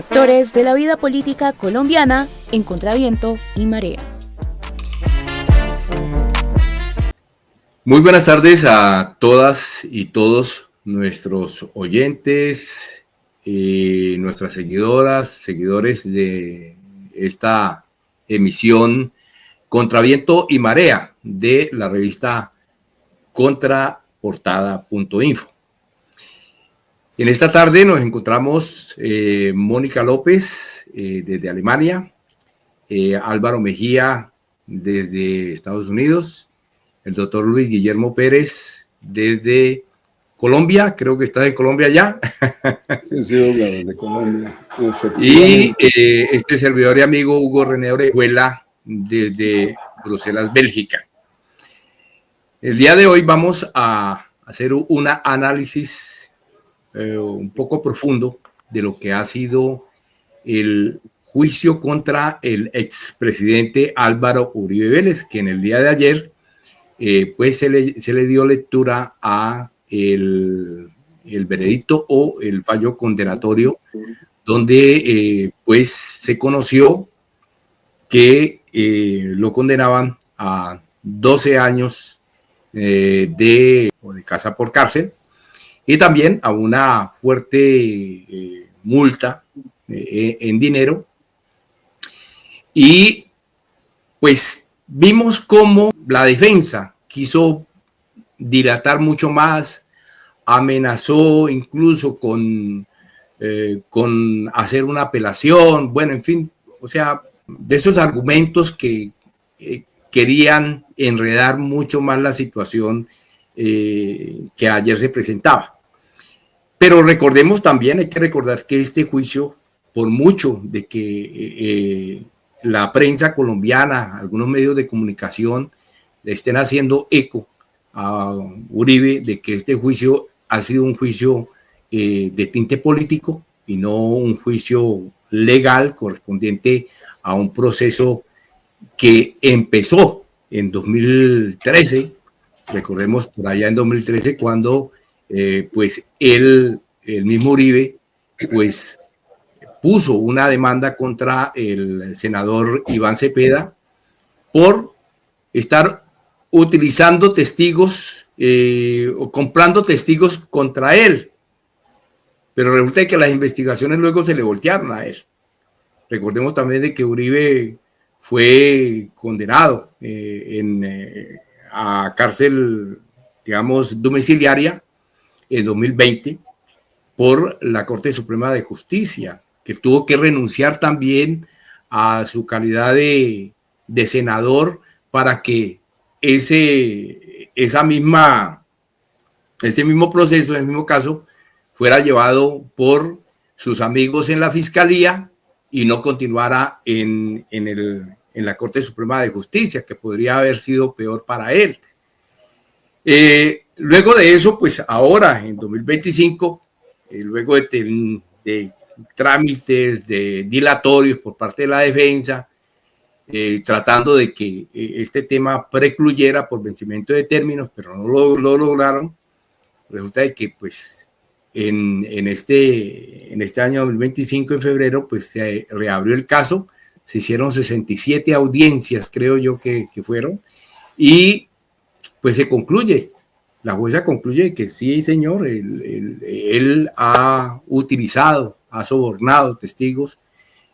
Actores de la vida política colombiana en contraviento y marea. Muy buenas tardes a todas y todos nuestros oyentes, nuestras seguidoras, seguidores de esta emisión Contraviento y Marea de la revista Contraportada.info. En esta tarde nos encontramos Mónica López desde Alemania, Álvaro Mejía desde Estados Unidos, el doctor Luis Guillermo Pérez desde Colombia, creo que está de Colombia ya. Sí, de Colombia. Y este servidor y amigo Hugo René Orejuela desde Bruselas, Bélgica. El día de hoy vamos a hacer un análisis un poco profundo de lo que ha sido el juicio contra el expresidente Álvaro Uribe Vélez, que en el día de ayer pues se le dio lectura a el veredicto o el fallo condenatorio, donde pues se conoció que lo condenaban a 12 años de casa por cárcel y también a una fuerte multa en dinero. Y pues vimos cómo la defensa quiso dilatar mucho más, amenazó incluso con hacer una apelación, bueno, en fin, o sea, de esos argumentos que querían enredar mucho más la situación que ayer se presentaba. Pero recordemos también, hay que recordar que este juicio, por mucho de que la prensa colombiana, algunos medios de comunicación le estén haciendo eco a Uribe de que este juicio ha sido un juicio de tinte político y no un juicio legal correspondiente a un proceso que empezó en 2013, recordemos por allá en 2013 cuando pues el mismo Uribe pues puso una demanda contra el senador Iván Cepeda por estar utilizando testigos o comprando testigos contra él. Pero resulta que las investigaciones luego se le voltearon a él. Recordemos también de que Uribe fue condenado a cárcel, digamos, domiciliaria en 2020 por la Corte Suprema de Justicia, que tuvo que renunciar también a su calidad de senador para que ese mismo proceso, el mismo caso, fuera llevado por sus amigos en la fiscalía y no continuara en la Corte Suprema de Justicia, que podría haber sido peor para él. Luego de eso, pues ahora, en 2025, luego de trámites de dilatorios por parte de la defensa, tratando de que este tema precluyera por vencimiento de términos, pero no lo lograron. Resulta de que pues en este año 2025, en febrero, pues se reabrió el caso, se hicieron 67 audiencias, creo yo que fueron, y pues se concluye, la jueza concluye que sí, señor, él ha utilizado, ha sobornado testigos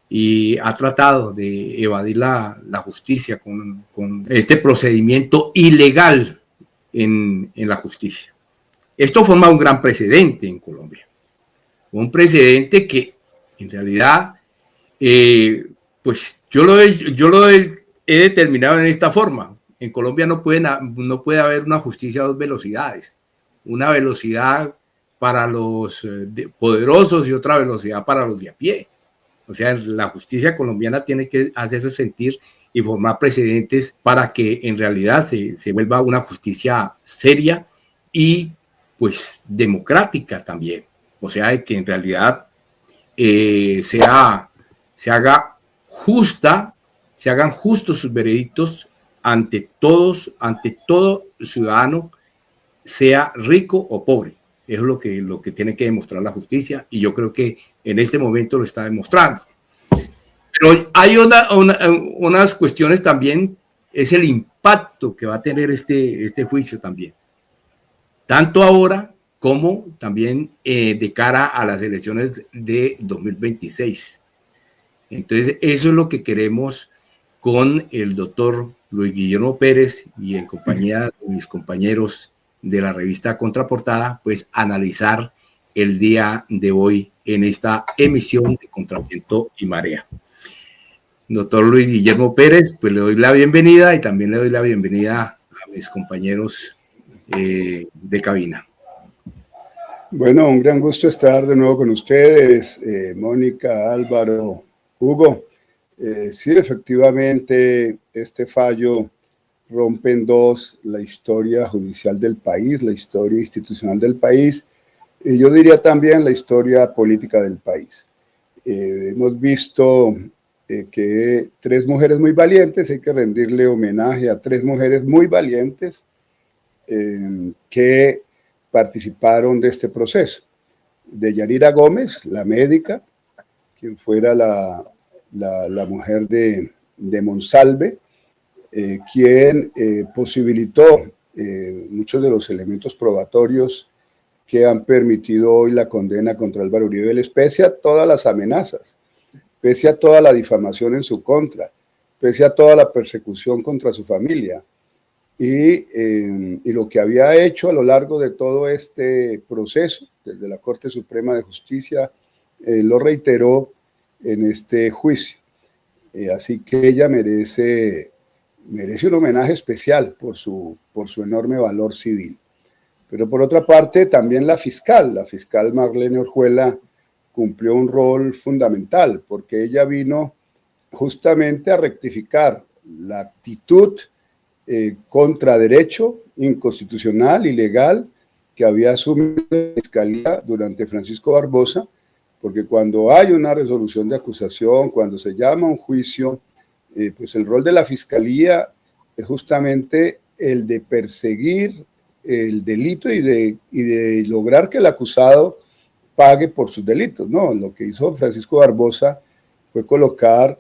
y ha tratado de evadir la justicia con este procedimiento ilegal en la justicia. Esto forma un gran precedente en Colombia, un precedente que en realidad, pues yo lo he determinado en esta forma. En Colombia no puede haber una justicia a dos velocidades, una velocidad para los poderosos y otra velocidad para los de a pie. O sea, la justicia colombiana tiene que hacerse sentir y formar precedentes para que en realidad se vuelva una justicia seria y pues democrática también. O sea, que en realidad se hagan justos sus veredictos ante todo ciudadano, sea rico o pobre. Es lo que tiene que demostrar la justicia, y yo creo que en este momento lo está demostrando. Pero hay unas cuestiones también, es el impacto que va a tener este juicio también, tanto ahora como también de cara a las elecciones de 2026. Entonces, eso es lo que queremos con el doctor Luis Guillermo Pérez y en compañía de mis compañeros de la revista Contraportada, pues analizar el día de hoy en esta emisión de Contraviento y Marea. Doctor Luis Guillermo Pérez, pues le doy la bienvenida y también le doy la bienvenida a mis compañeros de cabina. Bueno, un gran gusto estar de nuevo con ustedes, Mónica, Álvaro, Hugo. Sí, efectivamente, este fallo rompe en dos la historia judicial del país, la historia institucional del país, y yo diría también la historia política del país. Hemos visto que tres mujeres muy valientes, hay que rendirle homenaje a tres mujeres muy valientes que participaron de este proceso. De Yanira Gómez, la médica, quien fuera la mujer de Monsalve, quien posibilitó muchos de los elementos probatorios que han permitido hoy la condena contra Álvaro Uribe Vélez, pese a todas las amenazas, pese a toda la difamación en su contra, pese a toda la persecución contra su familia, y lo que había hecho a lo largo de todo este proceso, desde la Corte Suprema de Justicia, lo reiteró en este juicio. Así que ella merece un homenaje especial por su enorme valor civil. Pero por otra parte, también la fiscal Marlene Orjuela, cumplió un rol fundamental, porque ella vino justamente a rectificar la actitud contra derecho, inconstitucional, ilegal, que había asumido la Fiscalía durante Francisco Barbosa, porque cuando hay una resolución de acusación, cuando se llama a un juicio, pues el rol de la Fiscalía es justamente el de perseguir el delito y de lograr que el acusado pague por sus delitos. No, lo que hizo Francisco Barbosa fue colocar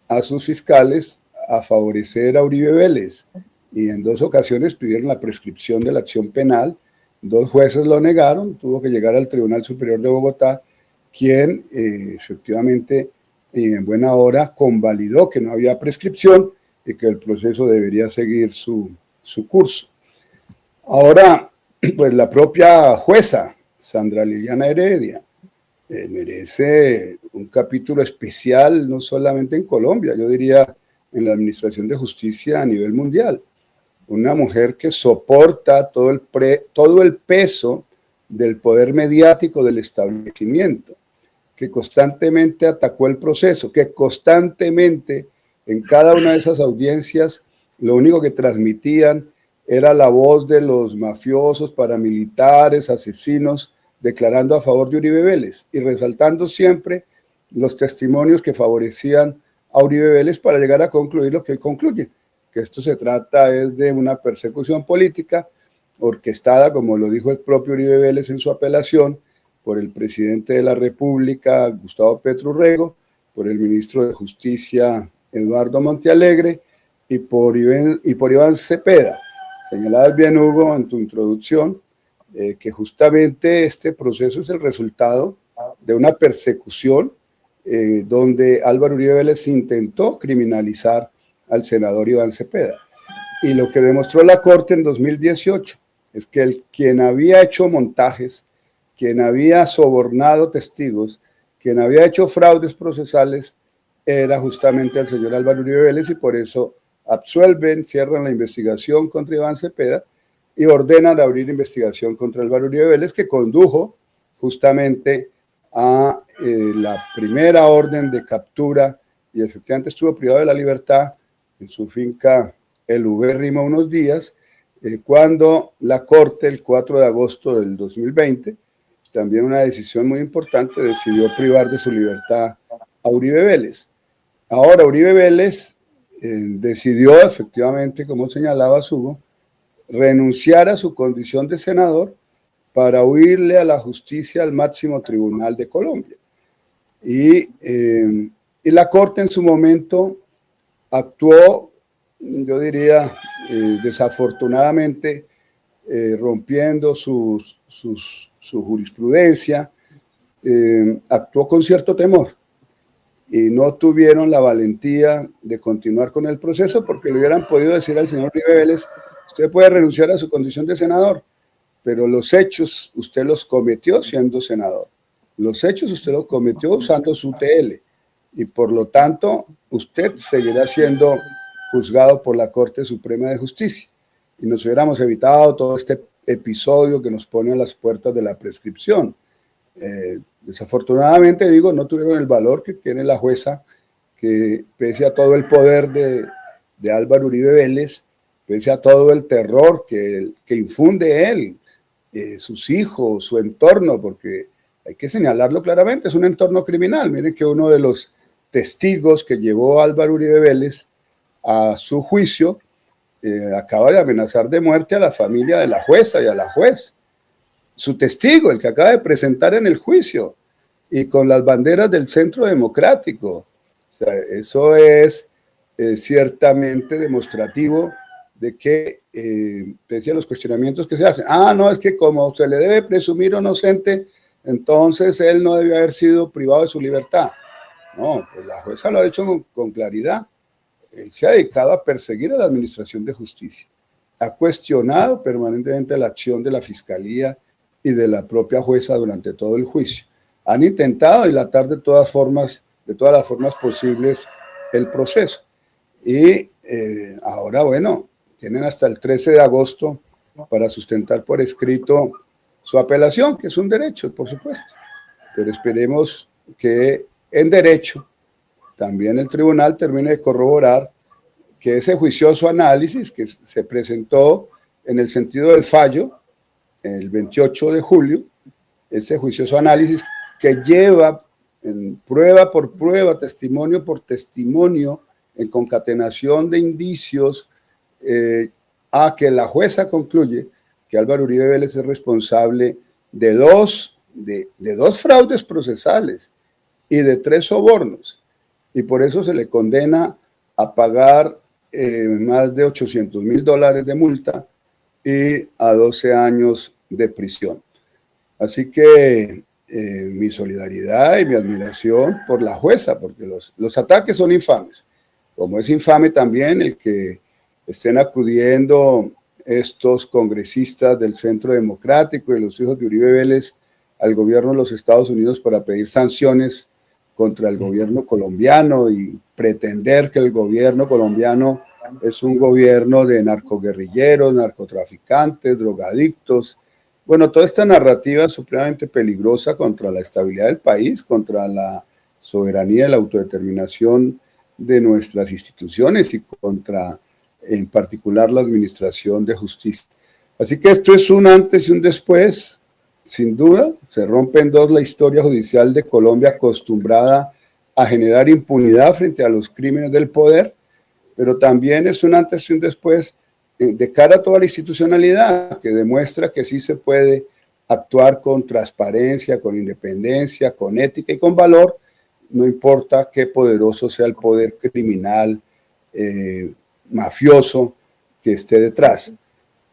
a sus fiscales a favorecer a Uribe Vélez, y en dos ocasiones pidieron la prescripción de la acción penal. Dos jueces lo negaron, tuvo que llegar al Tribunal Superior de Bogotá, quien efectivamente y en buena hora convalidó que no había prescripción y que el proceso debería seguir su curso. Ahora, pues la propia jueza, Sandra Liliana Heredia, merece un capítulo especial, no solamente en Colombia, yo diría en la administración de justicia a nivel mundial. Una mujer que soporta todo el peso del poder mediático del establecimiento, que constantemente atacó el proceso, que constantemente en cada una de esas audiencias lo único que transmitían era la voz de los mafiosos, paramilitares, asesinos, declarando a favor de Uribe Vélez y resaltando siempre los testimonios que favorecían a Uribe Vélez para llegar a concluir lo que hoy concluye, que esto se trata es de una persecución política orquestada, como lo dijo el propio Uribe Vélez en su apelación, por el presidente de la República, Gustavo Petro Urrego, por el ministro de Justicia, Eduardo Montealegre, y por Iván Cepeda. Señalabas bien, Hugo, en tu introducción, que justamente este proceso es el resultado de una persecución donde Álvaro Uribe Vélez intentó criminalizar al senador Iván Cepeda. Y lo que demostró la Corte en 2018 es que quien había hecho montajes, quien había sobornado testigos, quien había hecho fraudes procesales, era justamente el señor Álvaro Uribe Vélez, y por eso absuelven, cierran la investigación contra Iván Cepeda y ordenan abrir investigación contra Álvaro Uribe Vélez, que condujo justamente a la primera orden de captura, y efectivamente estuvo privado de la libertad en su finca El Ubérrimo unos días, cuando la Corte, el 4 de agosto del 2020, también una decisión muy importante, decidió privar de su libertad a Uribe Vélez. Ahora Uribe Vélez decidió efectivamente, como señalaba Hugo, renunciar a su condición de senador para huirle a la justicia al máximo tribunal de Colombia. Y la Corte en su momento actuó, yo diría, desafortunadamente, rompiendo su jurisprudencia, actuó con cierto temor y no tuvieron la valentía de continuar con el proceso, porque le hubieran podido decir al señor Uribe Vélez: usted puede renunciar a su condición de senador, pero los hechos usted los cometió siendo senador. Los hechos usted los cometió usando su TL y por lo tanto usted seguirá siendo juzgado por la Corte Suprema de Justicia. Y nos hubiéramos evitado todo este episodio que nos pone a las puertas de la prescripción. Desafortunadamente, digo, no tuvieron el valor que tiene la jueza, que pese a todo el poder de Álvaro Uribe Vélez, pese a todo el terror que infunde él, sus hijos, su entorno, porque hay que señalarlo claramente, es un entorno criminal. Miren que uno de los testigos que llevó Álvaro Uribe Vélez a su juicio acaba de amenazar de muerte a la familia de la jueza y a la juez. Su testigo, el que acaba de presentar en el juicio, y con las banderas del Centro Democrático. O sea, eso es ciertamente demostrativo de que, pese a los cuestionamientos que se hacen, no, es que como se le debe presumir inocente, entonces él no debe haber sido privado de su libertad. No, pues la jueza lo ha hecho con claridad. Él se ha dedicado a perseguir a la Administración de Justicia. Ha cuestionado permanentemente la acción de la Fiscalía y de la propia jueza durante todo el juicio. Han intentado dilatar de todas las formas posibles el proceso. Y ahora, bueno, tienen hasta el 13 de agosto para sustentar por escrito su apelación, que es un derecho, por supuesto. Pero esperemos que en derecho también el tribunal termine de corroborar que ese juicioso análisis que se presentó en el sentido del fallo el 28 de julio, ese juicioso análisis que lleva en prueba por prueba, testimonio por testimonio, en concatenación de indicios, a que la jueza concluye que Álvaro Uribe Vélez es responsable de dos fraudes procesales y de 3 sobornos, y por eso se le condena a pagar más de $800,000 de multa y a 12 años de prisión. Así que mi solidaridad y mi admiración por la jueza, porque los ataques son infames, como es infame también el que estén acudiendo estos congresistas del Centro Democrático y los hijos de Uribe Vélez al gobierno de los Estados Unidos para pedir sanciones contra el gobierno colombiano y pretender que el gobierno colombiano es un gobierno de narcoguerrilleros, narcotraficantes, drogadictos. Bueno, toda esta narrativa supremamente peligrosa contra la estabilidad del país, contra la soberanía y la autodeterminación de nuestras instituciones y contra, en particular, la administración de justicia. Así que esto es un antes y un después, sin duda. Se rompe en dos la historia judicial de Colombia, acostumbrada a generar impunidad frente a los crímenes del poder, pero también es un antes y un después de cara a toda la institucionalidad, que demuestra que sí se puede actuar con transparencia, con independencia, con ética y con valor, no importa qué poderoso sea el poder criminal, mafioso que esté detrás.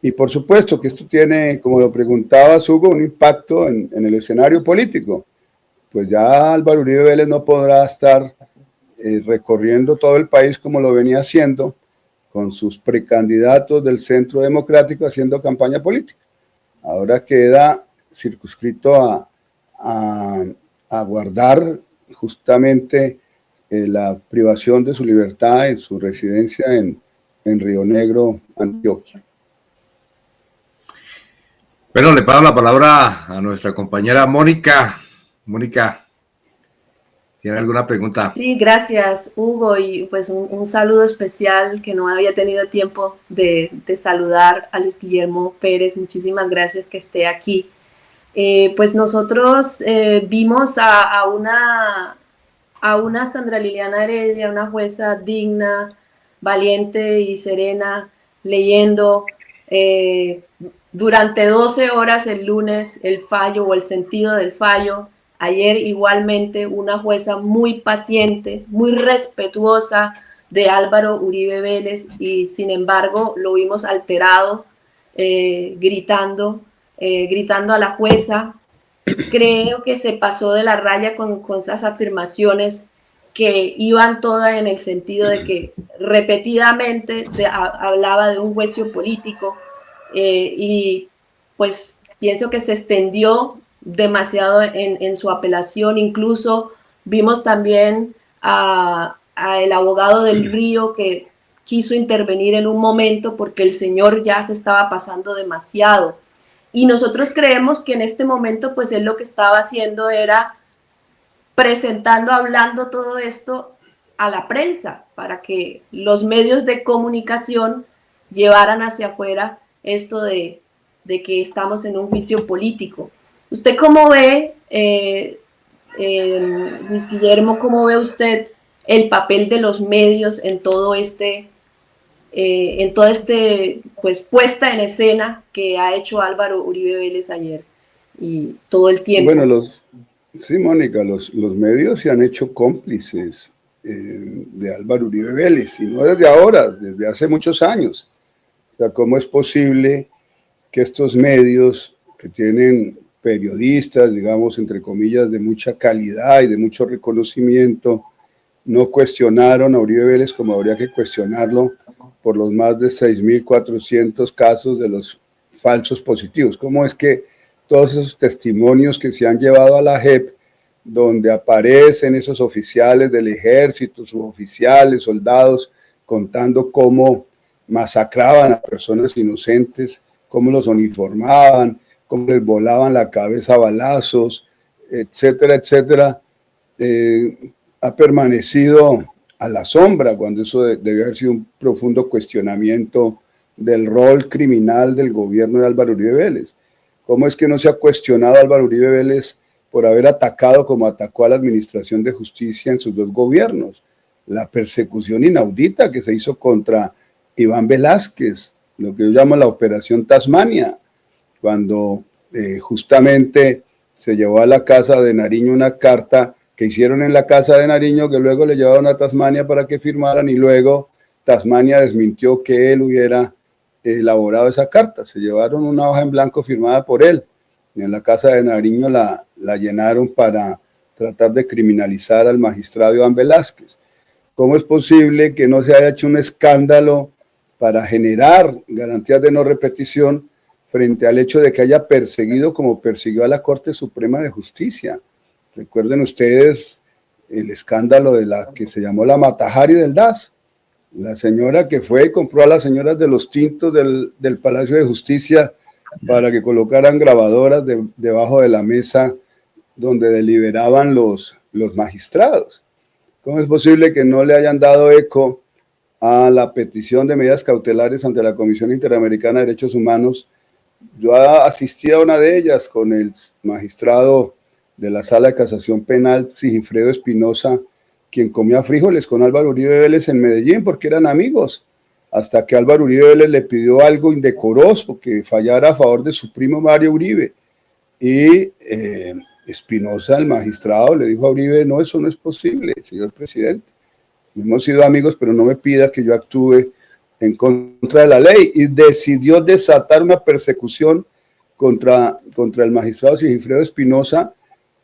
Y por supuesto que esto tiene, como lo preguntaba Hugo, un impacto en el escenario político. Pues ya Álvaro Uribe Vélez no podrá estar recorriendo todo el país como lo venía haciendo, con sus precandidatos del Centro Democrático haciendo campaña política. Ahora queda circunscrito a guardar justamente la privación de su libertad en su residencia en Río Negro, Antioquia. Bueno, le paso la palabra a nuestra compañera Mónica. Mónica, ¿tiene alguna pregunta? Sí, gracias, Hugo, y pues un saludo especial que no había tenido tiempo de saludar a Luis Guillermo Pérez. Muchísimas gracias que esté aquí. Pues nosotros vimos a una Sandra Liliana Heredia, una jueza digna, valiente y serena, leyendo durante 12 horas el lunes el fallo o el sentido del fallo. Ayer igualmente una jueza muy paciente, muy respetuosa de Álvaro Uribe Vélez, y sin embargo lo vimos alterado, gritando a la jueza. Creo que se pasó de la raya con esas afirmaciones que iban todas en el sentido de que repetidamente hablaba de un juicio político, y pues pienso que se extendió demasiado en su apelación. Incluso vimos también a el abogado del Río que quiso intervenir en un momento porque el señor ya se estaba pasando demasiado. Y nosotros creemos que en este momento, pues él lo que estaba haciendo era presentando, hablando todo esto a la prensa para que los medios de comunicación llevaran hacia afuera esto de que estamos en un juicio político. ¿Usted cómo ve, Luis Guillermo, cómo ve usted el papel de los medios en todo pues puesta en escena que ha hecho Álvaro Uribe Vélez ayer y todo el tiempo? Bueno, sí, Mónica, los medios se han hecho cómplices de Álvaro Uribe Vélez, y no desde ahora, desde hace muchos años. O sea, ¿cómo es posible que estos medios que tienen periodistas, digamos, entre comillas, de mucha calidad y de mucho reconocimiento, no cuestionaron a Uribe Vélez como habría que cuestionarlo por los más de 6.400 casos de los falsos positivos? ¿Cómo es que todos esos testimonios que se han llevado a la JEP, donde aparecen esos oficiales del ejército, suboficiales, soldados, contando cómo masacraban a personas inocentes, cómo los uniformaban, cómo les volaban la cabeza a balazos, etcétera, etcétera, ha permanecido a la sombra, cuando eso debió haber sido un profundo cuestionamiento del rol criminal del gobierno de Álvaro Uribe Vélez? ¿Cómo es que no se ha cuestionado a Álvaro Uribe Vélez por haber atacado como atacó a la Administración de Justicia en sus dos gobiernos? La persecución inaudita que se hizo contra Iván Velázquez, lo que yo llamo la Operación Tasmania, cuando justamente se llevó a la casa de Nariño una carta que hicieron en la casa de Nariño, que luego le llevaron a Tasmania para que firmaran, y luego Tasmania desmintió que él hubiera elaborado esa carta. Se llevaron una hoja en blanco firmada por él, y en la casa de Nariño la llenaron para tratar de criminalizar al magistrado Iván Velázquez. ¿Cómo es posible que no se haya hecho un escándalo para generar garantías de no repetición frente al hecho de que haya perseguido como persiguió a la Corte Suprema de Justicia? Recuerden ustedes el escándalo de la que se llamó la Matajari del DAS, la señora que fue y compró a las señoras de los tintos del Palacio de Justicia para que colocaran grabadoras debajo de la mesa donde deliberaban los magistrados. ¿Cómo es posible que no le hayan dado eco a la petición de medidas cautelares ante la Comisión Interamericana de Derechos Humanos? Yo asistí a una de ellas con el magistrado de la Sala de Casación Penal, Sigifredo Espinosa, quien comía frijoles con Álvaro Uribe Vélez en Medellín porque eran amigos, hasta que Álvaro Uribe Vélez le pidió algo indecoroso, que fallara a favor de su primo Mario Uribe, y Espinosa, el magistrado, le dijo a Uribe: no, eso no es posible, señor presidente, hemos sido amigos, pero no me pida que yo actúe en contra de la ley, y decidió desatar una persecución contra el magistrado Sigifredo Espinosa,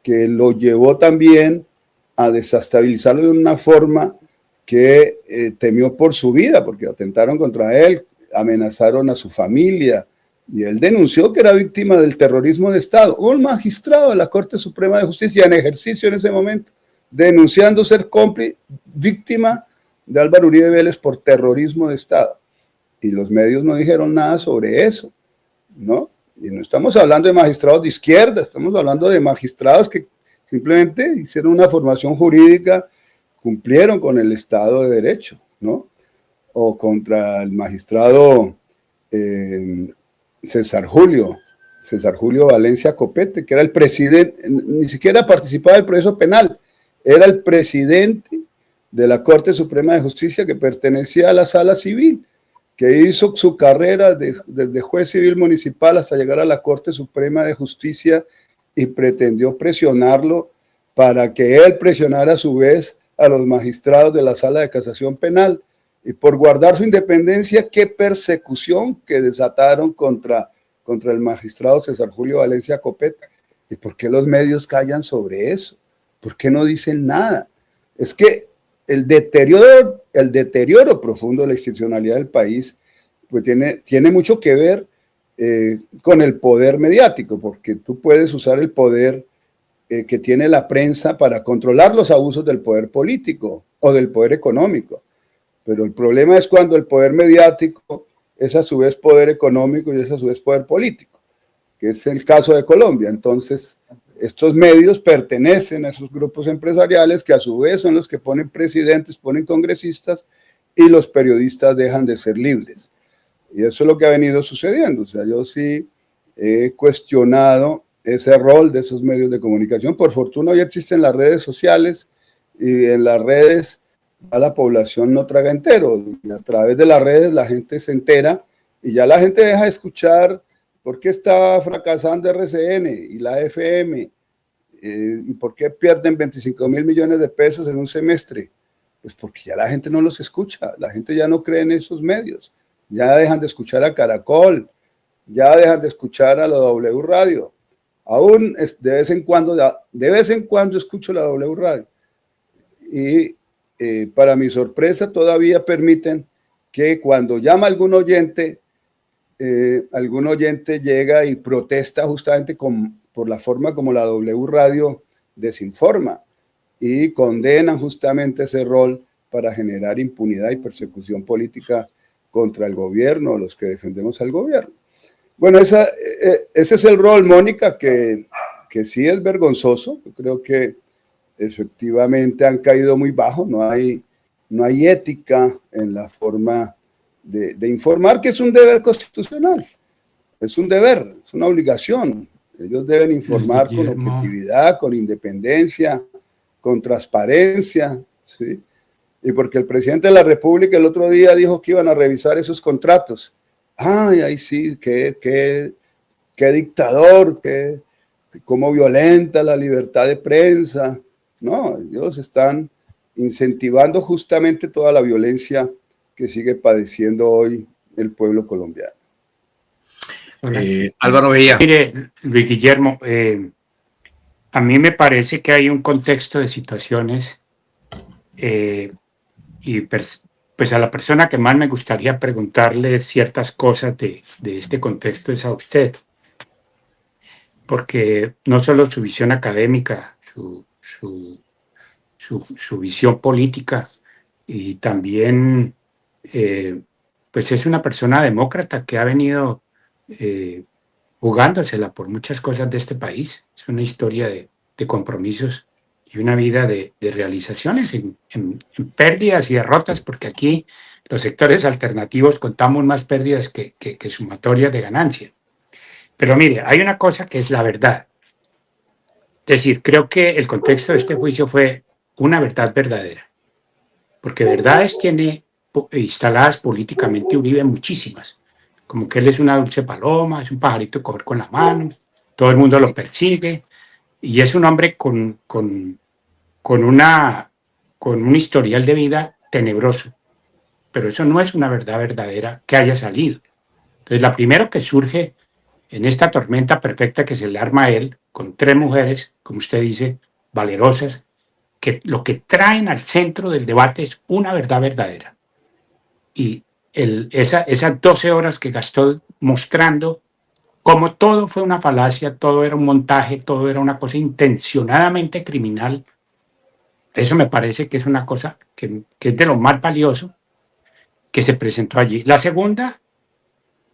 que lo llevó también a desestabilizarlo de una forma que temió por su vida, porque atentaron contra él, amenazaron a su familia, y él denunció que era víctima del terrorismo de Estado. Un magistrado de la Corte Suprema de Justicia en ejercicio en ese momento, denunciando ser cómplice, víctima de Álvaro Uribe Vélez por terrorismo de Estado. Y los medios no dijeron nada sobre eso, ¿no? Y no estamos hablando de magistrados de izquierda, estamos hablando de magistrados que simplemente hicieron una formación jurídica, cumplieron con el Estado de Derecho, ¿no? O contra el magistrado César Julio Valencia Copete, que era el presidente, ni siquiera participaba del proceso penal, era el presidente de la Corte Suprema de Justicia, que pertenecía a la Sala Civil. que hizo su carrera desde juez civil municipal hasta llegar a la Corte Suprema de Justicia y pretendió presionarlo para que él presionara a su vez a los magistrados de la Sala de Casación Penal. Y por guardar su independencia, qué persecución que desataron contra el magistrado César Julio Valencia Copete. ¿Y por qué los medios callan sobre eso? ¿Por qué no dicen nada? Es que el deterioro profundo de la institucionalidad del país pues tiene mucho que ver con el poder mediático, porque tú puedes usar el poder que tiene la prensa para controlar los abusos del poder político o del poder económico. Pero el problema es cuando el poder mediático es a su vez poder económico y es a su vez poder político, que es el caso de Colombia. Entonces, estos medios pertenecen a esos grupos empresariales que a su vez son los que ponen presidentes, ponen congresistas, y los periodistas dejan de ser libres. Y eso es lo que ha venido sucediendo. O sea, yo sí he cuestionado ese rol de esos medios de comunicación. Por fortuna hoy existen las redes sociales y en las redes a la población no traga entero. Y a través de las redes la gente se entera y ya la gente deja de escuchar por qué está fracasando RCN y la FM y por qué pierden 25.000 millones de pesos en un semestre. Pues porque ya la gente no los escucha, la gente ya no cree en esos medios, ya dejan de escuchar a Caracol, ya dejan de escuchar a la W Radio. Aún de vez en cuando escucho la W Radio. Y para mi sorpresa todavía permiten que cuando llama algún oyente llega y protesta justamente por la forma como la W Radio desinforma y condenan justamente ese rol para generar impunidad y persecución política contra el gobierno, los que defendemos al gobierno. Bueno, ese es el rol, Mónica, que sí es vergonzoso. Yo creo que efectivamente han caído muy bajo, no hay ética en la forma de informar, que es un deber constitucional, es un deber, es una obligación. Ellos deben informar con objetividad, con independencia, con transparencia, ¿sí? Y porque el presidente de la República el otro día dijo que iban a revisar esos contratos. Ay, ahí sí, qué dictador, cómo violenta la libertad de prensa. No, ellos están incentivando justamente toda la violencia que sigue padeciendo hoy el pueblo colombiano. Álvaro Mejía. Mire, Luis Guillermo, a mí me parece que hay un contexto de situaciones y pues a la persona que más me gustaría preguntarle ciertas cosas de este contexto es a usted, porque no solo su visión académica, su visión política y también pues es una persona demócrata que ha venido jugándosela por muchas cosas de este país. Es una historia de compromisos y una vida de realizaciones en pérdidas y derrotas, porque aquí los sectores alternativos contamos más pérdidas que sumatorias de ganancia. Pero mire, hay una cosa que es la verdad. Es decir, creo que el contexto de este juicio fue una verdad verdadera, porque verdades tiene instaladas políticamente Uribe muchísimas, como que él es una dulce paloma, es un pajarito de coger con la mano, todo el mundo lo persigue, y es un hombre con un historial de vida tenebroso, pero eso no es una verdad verdadera que haya salido. Entonces, la primera que surge en esta tormenta perfecta que se le arma a él, con 3 mujeres, como usted dice, valerosas, que lo que traen al centro del debate es una verdad verdadera. Y esas 12 horas que gastó mostrando cómo todo fue una falacia, todo era un montaje, todo era una cosa intencionadamente criminal, eso me parece que es una cosa que es de lo más valioso que se presentó allí. La segunda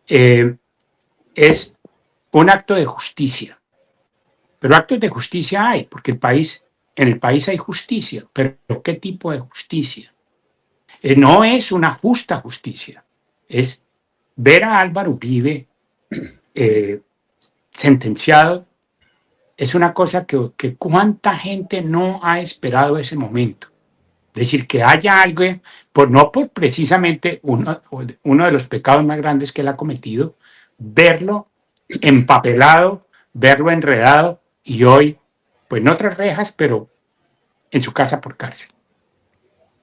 es un acto de justicia. Pero actos de justicia hay, porque en el país hay justicia. Pero ¿qué tipo de justicia? No es una justa justicia. Es ver a Álvaro Uribe sentenciado. Es una cosa que cuánta gente no ha esperado ese momento decir, que haya algo, no por precisamente uno de los pecados más grandes que él ha cometido, verlo empapelado, verlo enredado y hoy, pues no tras rejas, pero en su casa por cárcel.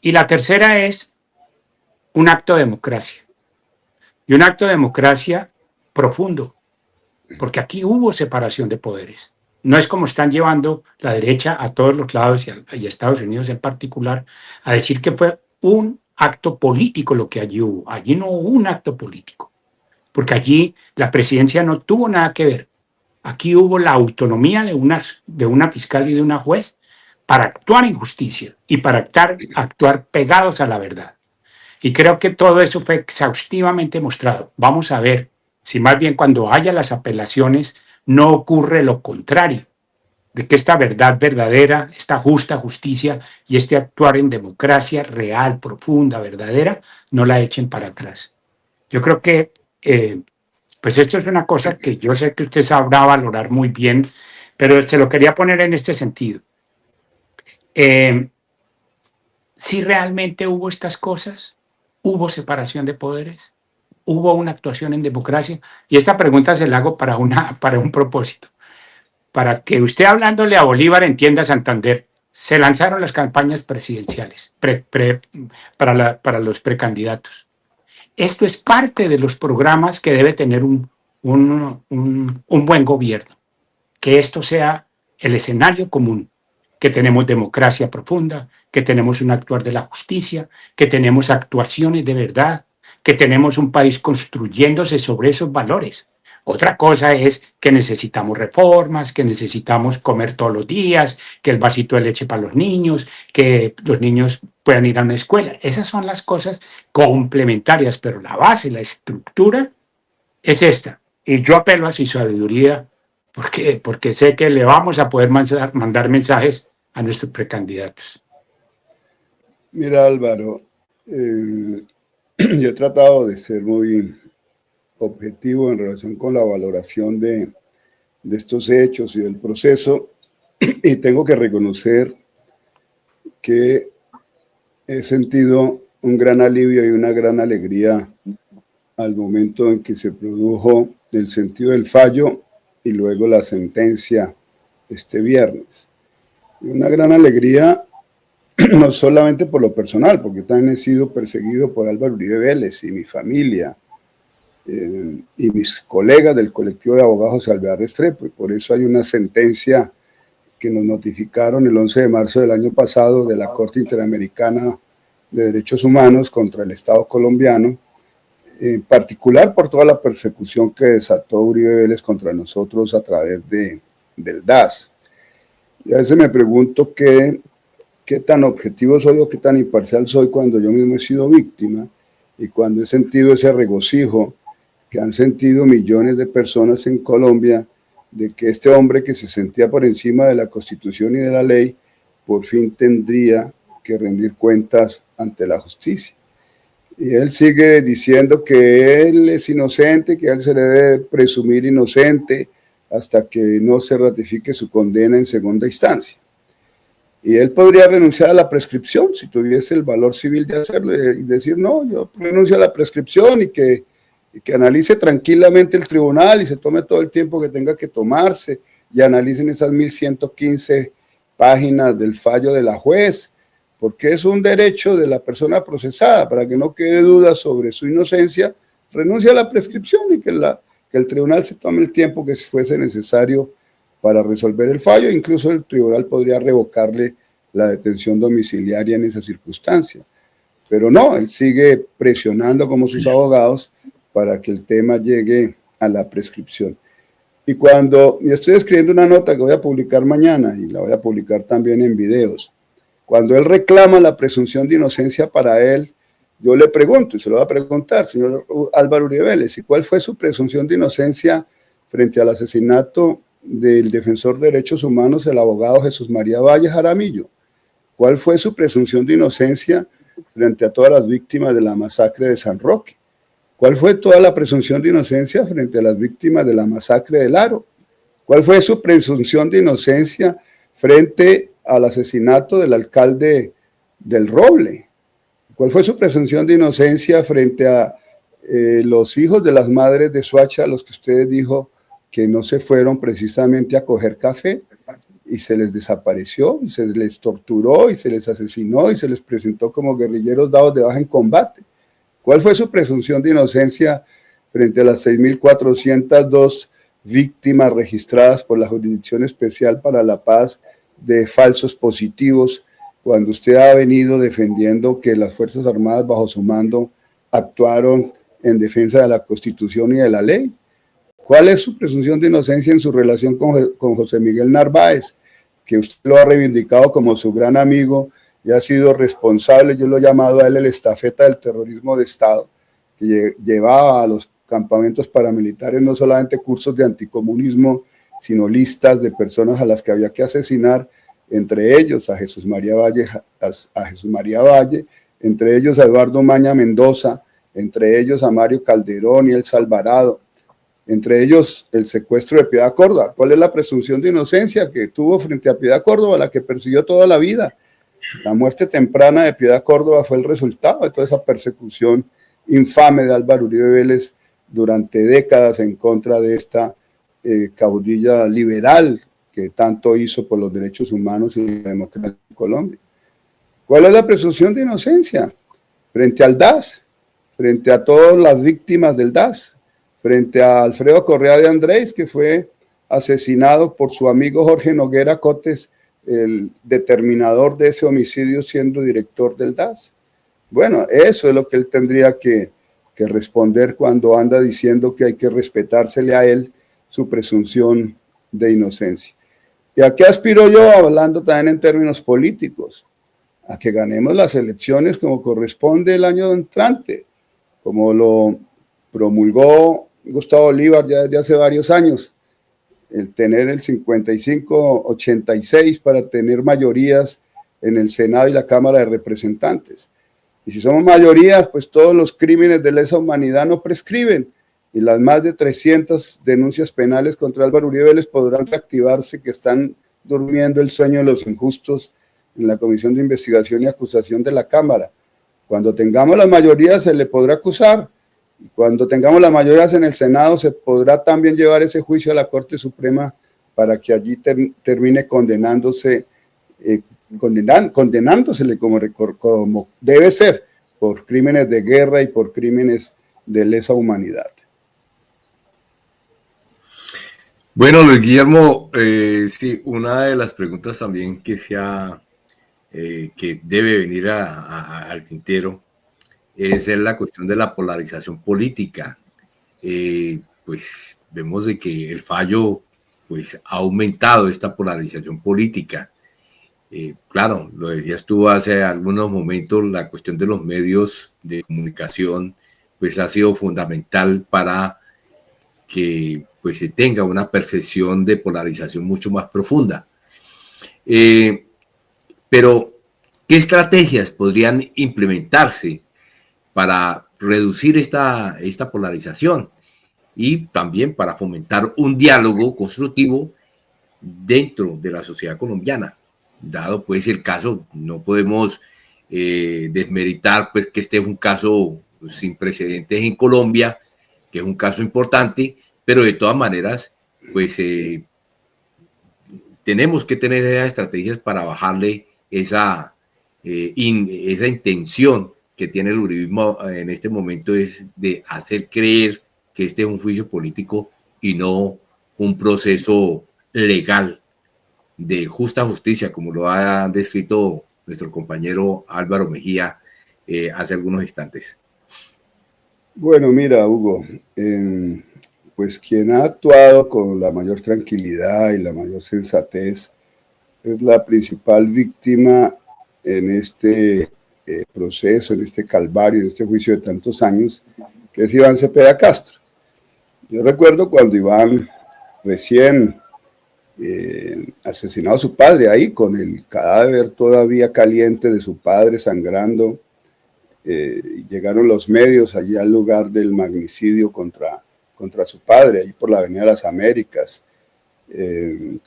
Y la tercera es un acto de democracia. Y un acto de democracia profundo, porque aquí hubo separación de poderes. No es como están llevando la derecha a todos los lados y a Estados Unidos en particular a decir que fue un acto político lo que allí hubo. Allí no hubo un acto político, porque allí la presidencia no tuvo nada que ver. Aquí hubo la autonomía de una fiscal y de una juez para actuar en justicia y para actuar pegados a la verdad. Y creo que todo eso fue exhaustivamente mostrado. Vamos a ver si más bien cuando haya las apelaciones no ocurre lo contrario, de que esta verdad verdadera, esta justa justicia y este actuar en democracia real, profunda, verdadera, no la echen para atrás. Yo creo que pues esto es una cosa que yo sé que usted sabrá valorar muy bien, pero se lo quería poner en este sentido. Si realmente hubo estas cosas, hubo separación de poderes, hubo una actuación en democracia, y esta pregunta se la hago para un propósito. Para que usted, hablándole a Bolívar, entienda Santander, se lanzaron las campañas presidenciales para los precandidatos. Esto es parte de los programas que debe tener un buen gobierno, que esto sea el escenario común, que tenemos democracia profunda, que tenemos un actuar de la justicia, que tenemos actuaciones de verdad, que tenemos un país construyéndose sobre esos valores. Otra cosa es que necesitamos reformas, que necesitamos comer todos los días, que el vasito de leche para los niños, que los niños puedan ir a una escuela. Esas son las cosas complementarias, pero la base, la estructura es esta. Y yo apelo a su sabiduría porque sé que le vamos a poder mandar mensajes a nuestros precandidatos. Mira, Álvaro, yo he tratado de ser muy objetivo en relación con la valoración de estos hechos y del proceso, y tengo que reconocer que he sentido un gran alivio y una gran alegría al momento en que se produjo el sentido del fallo y luego la sentencia este viernes. Una gran alegría no solamente por lo personal, porque también he sido perseguido por Álvaro Uribe Vélez y mi familia, y mis colegas del colectivo de abogados José Alvear Restrepo, y por eso hay una sentencia que nos notificaron el 11 de marzo del año pasado de la Corte Interamericana de Derechos Humanos contra el Estado colombiano, en particular por toda la persecución que desató Uribe Vélez contra nosotros a través del DAS. Y a veces me pregunto qué tan objetivo soy o qué tan imparcial soy cuando yo mismo he sido víctima y cuando he sentido ese regocijo que han sentido millones de personas en Colombia de que este hombre que se sentía por encima de la Constitución y de la ley por fin tendría que rendir cuentas ante la justicia. Y él sigue diciendo que él es inocente, que a él se le debe presumir inocente hasta que no se ratifique su condena en segunda instancia. Y él podría renunciar a la prescripción si tuviese el valor civil de hacerlo y decir, no, yo renuncio a la prescripción y que analice tranquilamente el tribunal y se tome todo el tiempo que tenga que tomarse y analicen esas 1115 páginas del fallo de la juez, porque es un derecho de la persona procesada, para que no quede duda sobre su inocencia, renuncia a la prescripción y que el tribunal se tome el tiempo que fuese necesario para resolver el fallo. Incluso el tribunal podría revocarle la detención domiciliaria en esa circunstancia. Pero no, él sigue presionando como sus abogados para que el tema llegue a la prescripción. Y cuando yo estoy escribiendo una nota que voy a publicar mañana, y la voy a publicar también en videos, cuando él reclama la presunción de inocencia para él, yo le pregunto, y se lo voy a preguntar, señor Álvaro Uribe Vélez, ¿y cuál fue su presunción de inocencia frente al asesinato del defensor de derechos humanos, el abogado Jesús María Valle Jaramillo? ¿Cuál fue su presunción de inocencia frente a todas las víctimas de la masacre de San Roque? ¿Cuál fue toda la presunción de inocencia frente a las víctimas de la masacre del Aro? ¿Cuál fue su presunción de inocencia frente al asesinato del alcalde del Roble? ¿Cuál fue su presunción de inocencia frente a los hijos de las madres de Soacha, a los que usted dijo que no se fueron precisamente a coger café y se les desapareció, y se les torturó, y se les asesinó, y se les presentó como guerrilleros dados de baja en combate? ¿Cuál fue su presunción de inocencia frente a las 6.402 víctimas registradas por la Jurisdicción Especial para la Paz de falsos positivos, cuando usted ha venido defendiendo que las Fuerzas Armadas bajo su mando actuaron en defensa de la Constitución y de la ley? ¿Cuál es su presunción de inocencia en su relación con José Miguel Narváez, que usted lo ha reivindicado como su gran amigo y ha sido responsable? Yo lo he llamado a él el estafeta del terrorismo de Estado, que llevaba a los campamentos paramilitares no solamente cursos de anticomunismo, sino listas de personas a las que había que asesinar, entre ellos a Jesús María Valle, entre ellos a Eduardo Maña Mendoza, entre ellos a Mario Calderón y Elsa Alvarado, entre ellos el secuestro de Piedad Córdoba. ¿Cuál es la presunción de inocencia que tuvo frente a Piedad Córdoba, la que persiguió toda la vida? La muerte temprana de Piedad Córdoba fue el resultado de toda esa persecución infame de Álvaro Uribe Vélez durante décadas en contra de esta caudilla liberal que tanto hizo por los derechos humanos y la democracia en Colombia. ¿Cuál es la presunción de inocencia frente al DAS, frente a todas las víctimas del DAS, frente a Alfredo Correa de Andrés, que fue asesinado por su amigo Jorge Noguera Cotes, el determinador de ese homicidio siendo director del DAS? Bueno, eso es lo que él tendría que responder cuando anda diciendo que hay que respetársele a él su presunción de inocencia. ¿Y a qué aspiro yo, hablando también en términos políticos? A que ganemos las elecciones como corresponde el año entrante, como lo promulgó Gustavo Bolívar ya desde hace varios años, el tener el 55-86 para tener mayorías en el Senado y la Cámara de Representantes. Y si somos mayorías, pues todos los crímenes de lesa humanidad no prescriben, y las más de 300 denuncias penales contra Álvaro Uribe Vélez podrán reactivarse, que están durmiendo el sueño de los injustos en la Comisión de Investigación y Acusación de la Cámara. Cuando tengamos las mayorías se le podrá acusar, y cuando tengamos las mayorías en el Senado se podrá también llevar ese juicio a la Corte Suprema para que allí termine condenándosele como debe ser, por crímenes de guerra y por crímenes de lesa humanidad. Bueno, Luis Guillermo, sí, una de las preguntas también que debe venir al tintero es la cuestión de la polarización política. Pues vemos de que el fallo pues ha aumentado esta polarización política. Claro, lo decías tú hace algunos momentos, la cuestión de los medios de comunicación pues ha sido fundamental para que pues se tenga una percepción de polarización mucho más profunda. Pero, ¿qué estrategias podrían implementarse para reducir esta polarización y también para fomentar un diálogo constructivo dentro de la sociedad colombiana? Dado pues el caso, no podemos desmeritar pues que este es un caso sin precedentes en Colombia, que es un caso importante, pero de todas maneras pues tenemos que tener esas estrategias para bajarle esa intención que tiene el uribismo en este momento, es de hacer creer que este es un juicio político y no un proceso legal de justa justicia, como lo ha descrito nuestro compañero Álvaro Mejía hace algunos instantes. Bueno, mira, Hugo, pues quien ha actuado con la mayor tranquilidad y la mayor sensatez es la principal víctima en este proceso, en este calvario, en este juicio de tantos años, que es Iván Cepeda Castro. Yo recuerdo cuando Iván recién asesinado a su padre, ahí con el cadáver todavía caliente de su padre sangrando, llegaron los medios allí al lugar del magnicidio contra su padre, ahí por la Avenida de las Américas,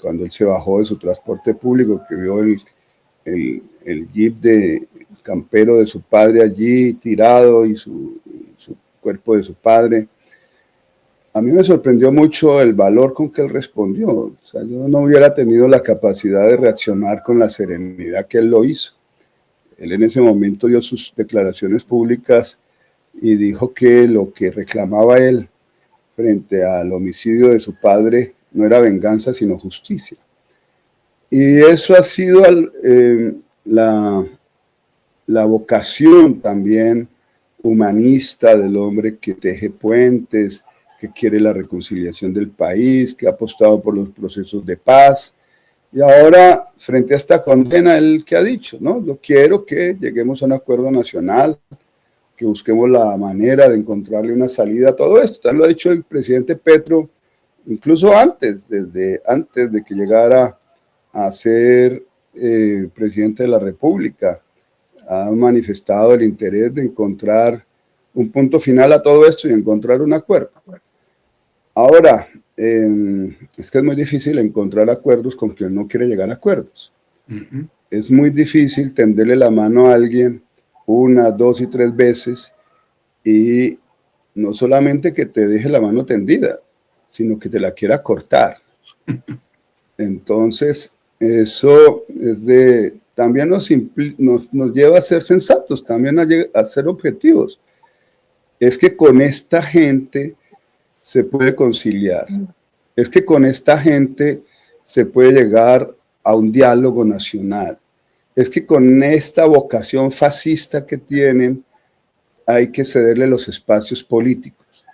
cuando él se bajó de su transporte público, que vio el jeep de campero de su padre allí tirado y su cuerpo de su padre. A mí me sorprendió mucho el valor con que él respondió. O sea, yo no hubiera tenido la capacidad de reaccionar con la serenidad que él lo hizo. Él en ese momento dio sus declaraciones públicas y dijo que lo que reclamaba él frente al homicidio de su padre no era venganza, sino justicia. Y eso ha sido la vocación también humanista del hombre que teje puentes, que quiere la reconciliación del país, que ha apostado por los procesos de paz. Y ahora, frente a esta condena, él que ha dicho, ¿no? Yo quiero que lleguemos a un acuerdo nacional, que busquemos la manera de encontrarle una salida a todo esto. También lo ha dicho el presidente Petro, incluso desde antes de que llegara a ser presidente de la República. Ha manifestado el interés de encontrar un punto final a todo esto y encontrar un acuerdo. Ahora, es que es muy difícil encontrar acuerdos con quien no quiere llegar a acuerdos. Es muy difícil tenderle la mano a alguien 1, 2 y 3 veces y no solamente que te deje la mano tendida, sino que te la quiera cortar. Entonces, eso también nos lleva a ser sensatos, también a ser objetivos. Es que con esta gente se puede conciliar. Es que con esta gente se puede llegar a un diálogo nacional. Es que con esta vocación fascista que tienen hay que cederle los espacios políticos.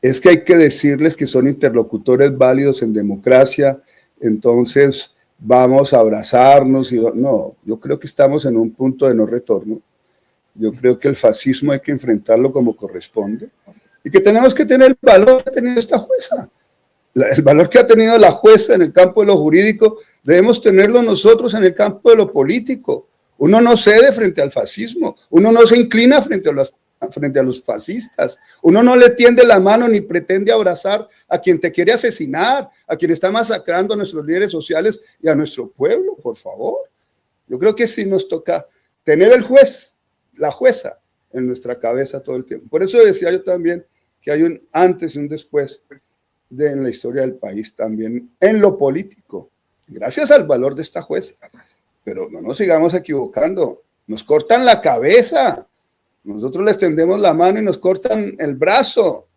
Es que hay que decirles que son interlocutores válidos en democracia, entonces vamos a abrazarnos. No, yo creo que estamos en un punto de no retorno. Yo creo que el fascismo hay que enfrentarlo como corresponde y que tenemos que tener el valor que ha tenido esta jueza. El valor que ha tenido la jueza en el campo de lo jurídico, debemos tenerlo nosotros en el campo de lo político. Uno no cede frente al fascismo, uno no se inclina frente a los fascistas, uno no le tiende la mano ni pretende abrazar a quien te quiere asesinar, a quien está masacrando a nuestros líderes sociales y a nuestro pueblo, por favor. Yo creo que sí nos toca tener el juez, la jueza, en nuestra cabeza todo el tiempo. Por eso decía yo también que hay un antes y un después en la historia del país también en lo político, gracias al valor de esta jueza. Pero no nos sigamos equivocando, nos cortan la cabeza, nosotros les tendemos la mano y nos cortan el brazo.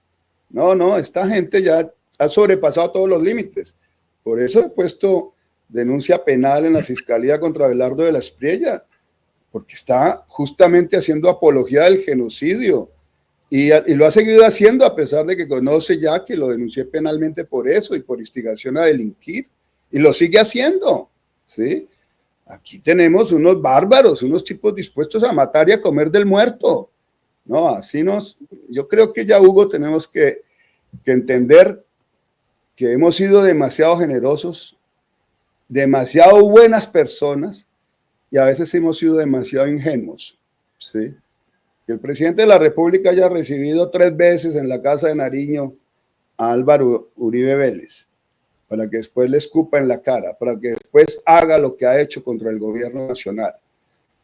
No, esta gente ya ha sobrepasado todos los límites. Por eso he puesto denuncia penal en la Fiscalía contra Abelardo de la Espriella, porque está justamente haciendo apología del genocidio y lo ha seguido haciendo a pesar de que conoce ya que lo denuncié penalmente por eso y por instigación a delinquir, y lo sigue haciendo, ¿sí? Aquí tenemos unos bárbaros, unos tipos dispuestos a matar y a comer del muerto. No, yo creo que ya, Hugo, tenemos que entender que hemos sido demasiado generosos, demasiado buenas personas y a veces hemos sido demasiado ingenuos, ¿sí? Que el presidente de la República haya recibido 3 veces en la casa de Nariño a Álvaro Uribe Vélez, para que después le escupa en la cara, para que después haga lo que ha hecho contra el gobierno nacional.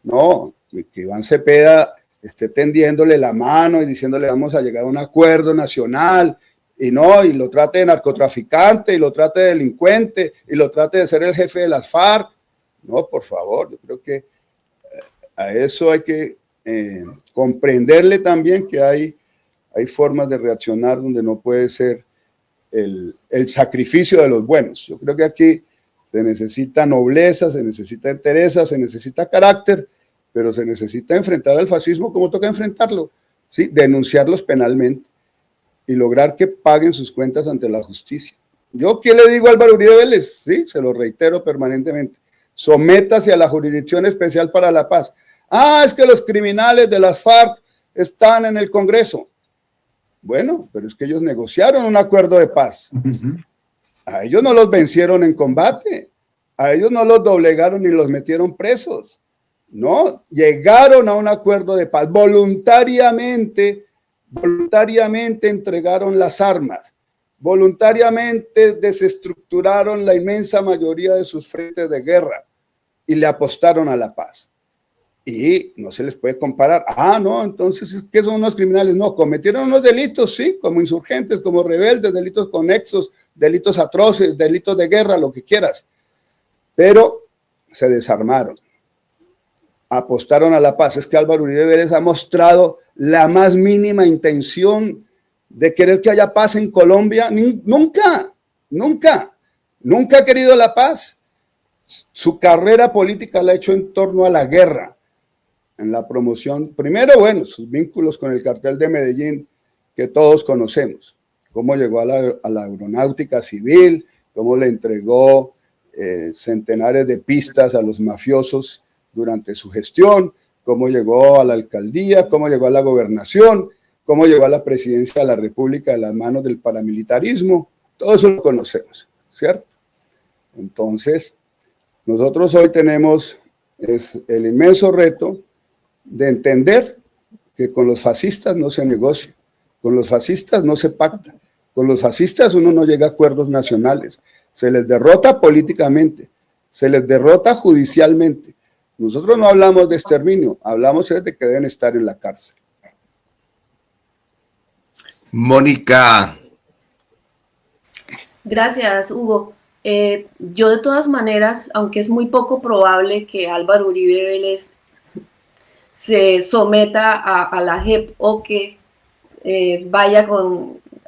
No, que Iván Cepeda esté tendiéndole la mano y diciéndole vamos a llegar a un acuerdo nacional, y lo trate de narcotraficante, y lo trate de delincuente, y lo trate de ser el jefe de las FARC. No, por favor, yo creo que a eso hay que comprenderle también que hay formas de reaccionar donde no puede ser el sacrificio de los buenos. Yo creo que aquí se necesita nobleza, se necesita entereza, se necesita carácter, pero se necesita enfrentar al fascismo como toca enfrentarlo, ¿sí? Denunciarlos penalmente y lograr que paguen sus cuentas ante la justicia. Yo, ¿qué le digo a Álvaro Uribe Vélez? Sí, se lo reitero permanentemente. Sométase a la Jurisdicción Especial para la Paz. Es que los criminales de las FARC están en el Congreso. Bueno, pero es que ellos negociaron un acuerdo de paz. A ellos no los vencieron en combate, a ellos no los doblegaron ni los metieron presos. No, llegaron a un acuerdo de paz. Voluntariamente entregaron las armas, voluntariamente desestructuraron la inmensa mayoría de sus frentes de guerra. y le apostaron a la paz. Y no se les puede comparar. Ah, no, entonces, ¿qué son unos criminales? No, cometieron unos delitos, sí, como insurgentes, como rebeldes, delitos conexos, delitos atroces, delitos de guerra, lo que quieras. Pero se desarmaron, apostaron a la paz. Es que Álvaro Uribe Vélez ha mostrado la más mínima intención de querer que haya paz en Colombia. Nunca, nunca, nunca ha querido la paz. Su carrera política la ha hecho en torno a la guerra, en la promoción, primero, bueno, sus vínculos con el cartel de Medellín, que todos conocemos, cómo llegó a la aeronáutica civil, cómo le entregó centenares de pistas a los mafiosos durante su gestión, cómo llegó a la alcaldía, cómo llegó a la gobernación, cómo llegó a la presidencia de la República de las manos del paramilitarismo. Todo eso lo conocemos, ¿cierto? Entonces, nosotros hoy tenemos el inmenso reto de entender que con los fascistas no se negocia, con los fascistas no se pacta, con los fascistas uno no llega a acuerdos nacionales, se les derrota políticamente, se les derrota judicialmente. Nosotros no hablamos de exterminio, hablamos de que deben estar en la cárcel. Mónica. Gracias, Hugo. Yo de todas maneras, aunque es muy poco probable que Álvaro Uribe Vélez se someta a la JEP o que vaya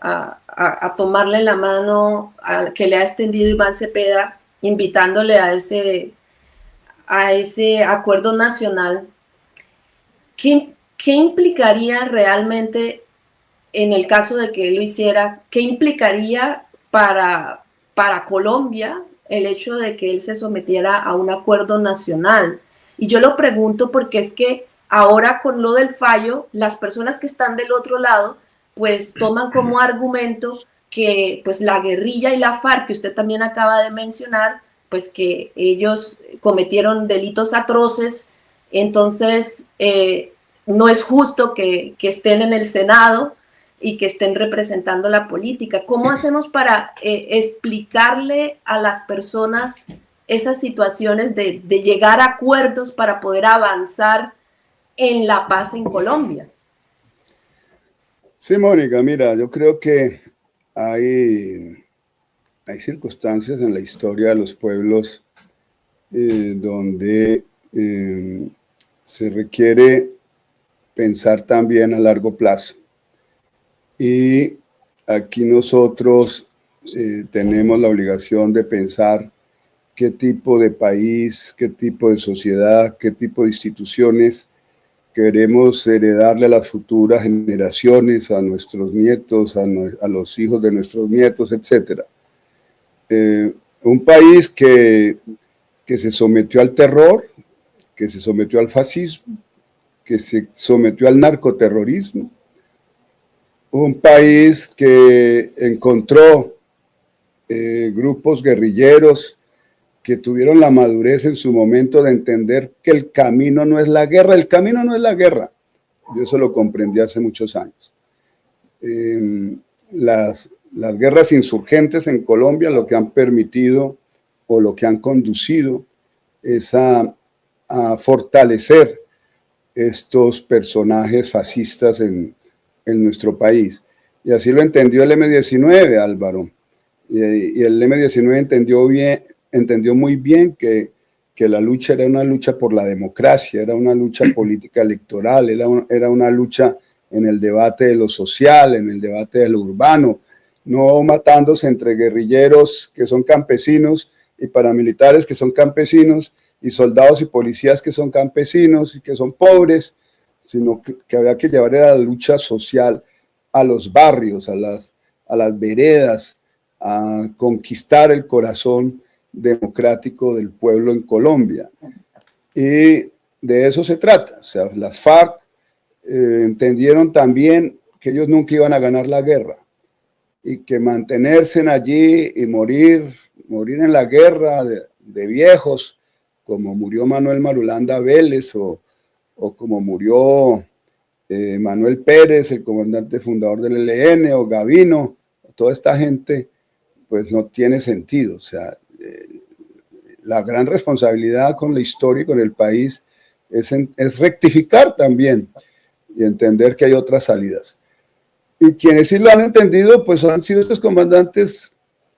a tomarle la mano que le ha extendido Iván Cepeda, invitándole a ese acuerdo nacional, ¿qué implicaría realmente en el caso de que él lo hiciera? ¿Qué implicaría para Colombia el hecho de que él se sometiera a un acuerdo nacional? Y yo lo pregunto porque es que ahora con lo del fallo, las personas que están del otro lado, pues toman como argumento que pues la guerrilla y la FARC, que usted también acaba de mencionar, pues que ellos cometieron delitos atroces, entonces no es justo que estén en el Senado y que estén representando la política. ¿Cómo hacemos para explicarle a las personas esas situaciones de llegar a acuerdos para poder avanzar en la paz en Colombia? Sí, Mónica, mira, yo creo que hay circunstancias en la historia de los pueblos donde se requiere pensar también a largo plazo. Y aquí nosotros tenemos la obligación de pensar qué tipo de país, qué tipo de sociedad, qué tipo de instituciones queremos heredarle a las futuras generaciones, a nuestros nietos, a los hijos de nuestros nietos, etc. Un país que se sometió al terror, que se sometió al fascismo, que se sometió al narcoterrorismo, un país que encontró grupos guerrilleros que tuvieron la madurez en su momento de entender que el camino no es la guerra. El camino no es la guerra. Yo eso lo comprendí hace muchos años. Las guerras insurgentes en Colombia lo que han permitido o lo que han conducido es a fortalecer estos personajes fascistas en nuestro país. Y así lo entendió el M-19, Álvaro. Y el M-19 entendió muy bien que la lucha era una lucha por la democracia, era una lucha política electoral, era una lucha en el debate de lo social, en el debate de lo urbano, no matándose entre guerrilleros que son campesinos y paramilitares que son campesinos y soldados y policías que son campesinos y que son pobres, sino que había que llevar a la lucha social a los barrios, a las veredas, a conquistar el corazón democrático del pueblo en Colombia. Y de eso se trata. O sea, las FARC entendieron también que ellos nunca iban a ganar la guerra y que mantenerse allí y morir en la guerra de viejos, como murió Manuel Marulanda Vélez o como murió Manuel Pérez, el comandante fundador del ELN, o Gavino, toda esta gente, pues no tiene sentido. O sea, la gran responsabilidad con la historia y con el país es rectificar también y entender que hay otras salidas. Y quienes sí lo han entendido, pues han sido estos comandantes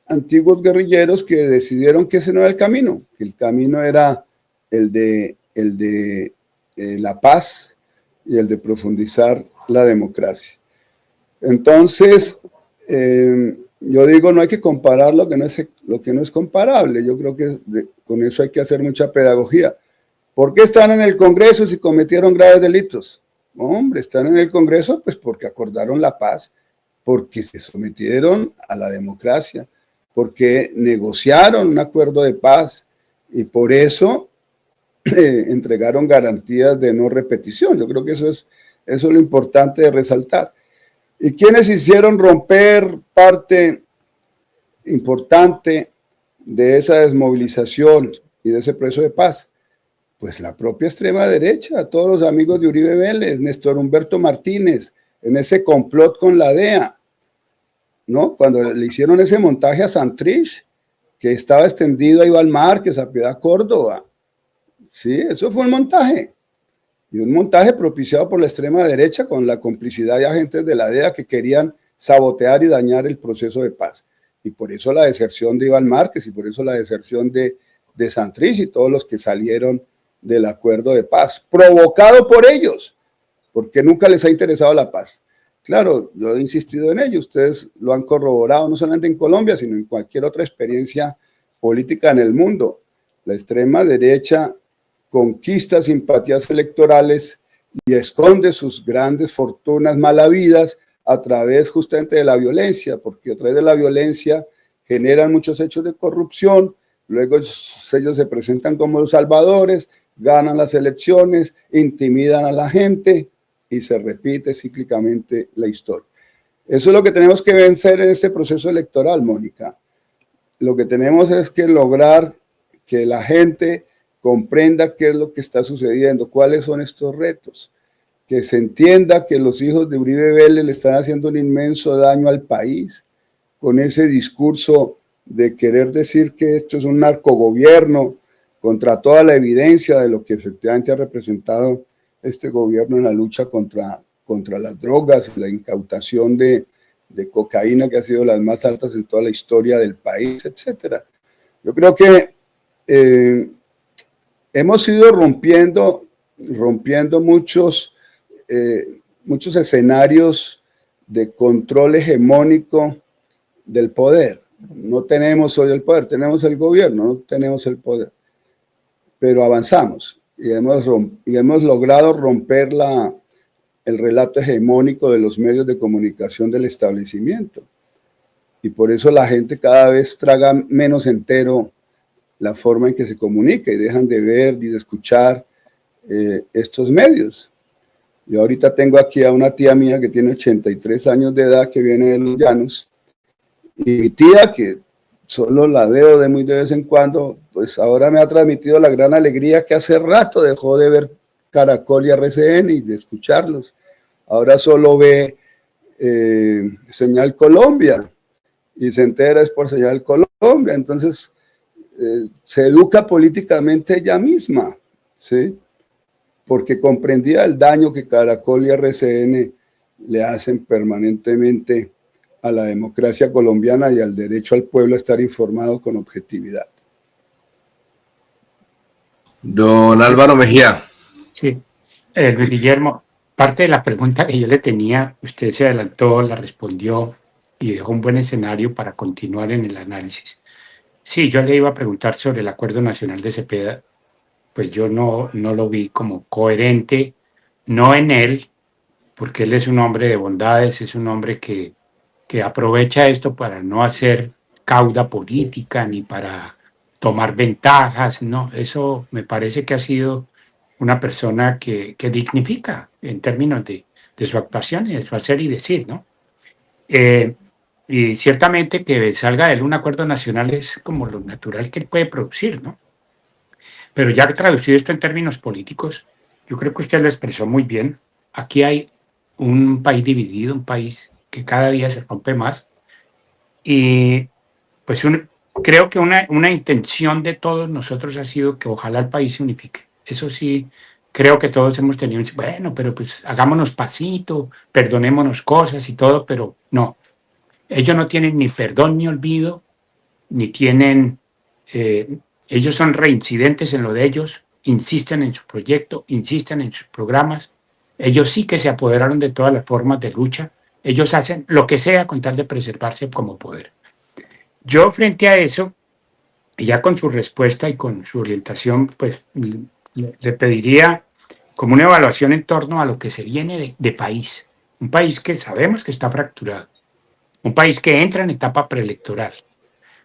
antiguos guerrilleros que decidieron que ese no era el camino, que el camino era el de la paz y el de profundizar la democracia. Entonces, yo digo, no hay que comparar lo que no es comparable. Yo creo que con eso hay que hacer mucha pedagogía. ¿Por qué están en el Congreso si cometieron graves delitos? Hombre, están en el Congreso pues porque acordaron la paz, porque se sometieron a la democracia, porque negociaron un acuerdo de paz y por eso entregaron garantías de no repetición. Yo creo que eso es lo importante de resaltar. ¿Y quiénes hicieron romper parte importante de esa desmovilización y de ese proceso de paz? Pues la propia extrema derecha, todos los amigos de Uribe Vélez, Néstor Humberto Martínez, en ese complot con la DEA, ¿no? Cuando le hicieron ese montaje a Santrich, que estaba extendido a Iván Márquez, a Piedad Córdoba. Sí, eso fue un montaje. Y un montaje propiciado por la extrema derecha con la complicidad de agentes de la DEA que querían sabotear y dañar el proceso de paz. Y por eso la deserción de Iván Márquez y por eso la deserción de Santrich y todos los que salieron del acuerdo de paz, provocado por ellos, porque nunca les ha interesado la paz. Claro, yo he insistido en ello, ustedes lo han corroborado, no solamente en Colombia, sino en cualquier otra experiencia política en el mundo. La extrema derecha conquista simpatías electorales y esconde sus grandes fortunas mal habidas a través justamente de la violencia, porque a través de la violencia generan muchos hechos de corrupción, luego ellos se presentan como los salvadores, ganan las elecciones, intimidan a la gente y se repite cíclicamente la historia. Eso es lo que tenemos que vencer en este proceso electoral, Mónica. Lo que tenemos es que lograr que la gente comprenda qué es lo que está sucediendo, cuáles son estos retos, que se entienda que los hijos de Uribe Vélez le están haciendo un inmenso daño al país con ese discurso de querer decir que esto es un narcogobierno contra toda la evidencia de lo que efectivamente ha representado este gobierno en la lucha contra las drogas, la incautación de cocaína que ha sido las más altas en toda la historia del país, etc. Yo creo que hemos ido rompiendo muchos escenarios de control hegemónico del poder. No tenemos hoy el poder, tenemos el gobierno, no tenemos el poder. Pero avanzamos y hemos logrado romper el relato hegemónico de los medios de comunicación del establecimiento. Y por eso la gente cada vez traga menos entero la forma en que se comunica y dejan de ver y de escuchar estos medios. Yo ahorita tengo aquí a una tía mía que tiene 83 años de edad, que viene de los Llanos, y mi tía, que solo la veo de muy de vez en cuando, pues ahora me ha transmitido la gran alegría que hace rato dejó de ver Caracol y RCN y de escucharlos. Ahora solo ve Señal Colombia y se entera es por Señal Colombia. Entonces se educa políticamente ella misma, ¿sí? Porque comprendía el daño que Caracol y RCN le hacen permanentemente a la democracia colombiana y al derecho al pueblo a estar informado con objetividad. Don Álvaro Mejía. Sí, Luis Guillermo, parte de la pregunta que yo le tenía, usted se adelantó, la respondió y dejó un buen escenario para continuar en el análisis. Sí, yo le iba a preguntar sobre el Acuerdo Nacional de Cepeda, pues yo no lo vi como coherente, no en él, porque él es un hombre de bondades, es un hombre que aprovecha esto para no hacer cauda política ni para tomar ventajas, no, eso me parece que ha sido una persona que dignifica en términos de su actuación y de su hacer y decir, ¿no? Y ciertamente que salga de él un acuerdo nacional es como lo natural que él puede producir, ¿no? Pero ya traducido esto en términos políticos, yo creo que usted lo expresó muy bien. Aquí hay un país dividido, un país que cada día se rompe más. Y pues creo que una intención de todos nosotros ha sido que ojalá el país se unifique. Eso sí, creo que todos hemos tenido, bueno, pero pues hagámonos pasito, perdonémonos cosas y todo, pero no. Ellos no tienen ni perdón ni olvido, ni tienen, ellos son reincidentes en lo de ellos, insisten en su proyecto, insisten en sus programas. Ellos sí que se apoderaron de todas las formas de lucha. Ellos hacen lo que sea con tal de preservarse como poder. Yo frente a eso, y ya con su respuesta y con su orientación, pues le pediría como una evaluación en torno a lo que se viene de país. Un país que sabemos que está fracturado, un país que entra en etapa preelectoral,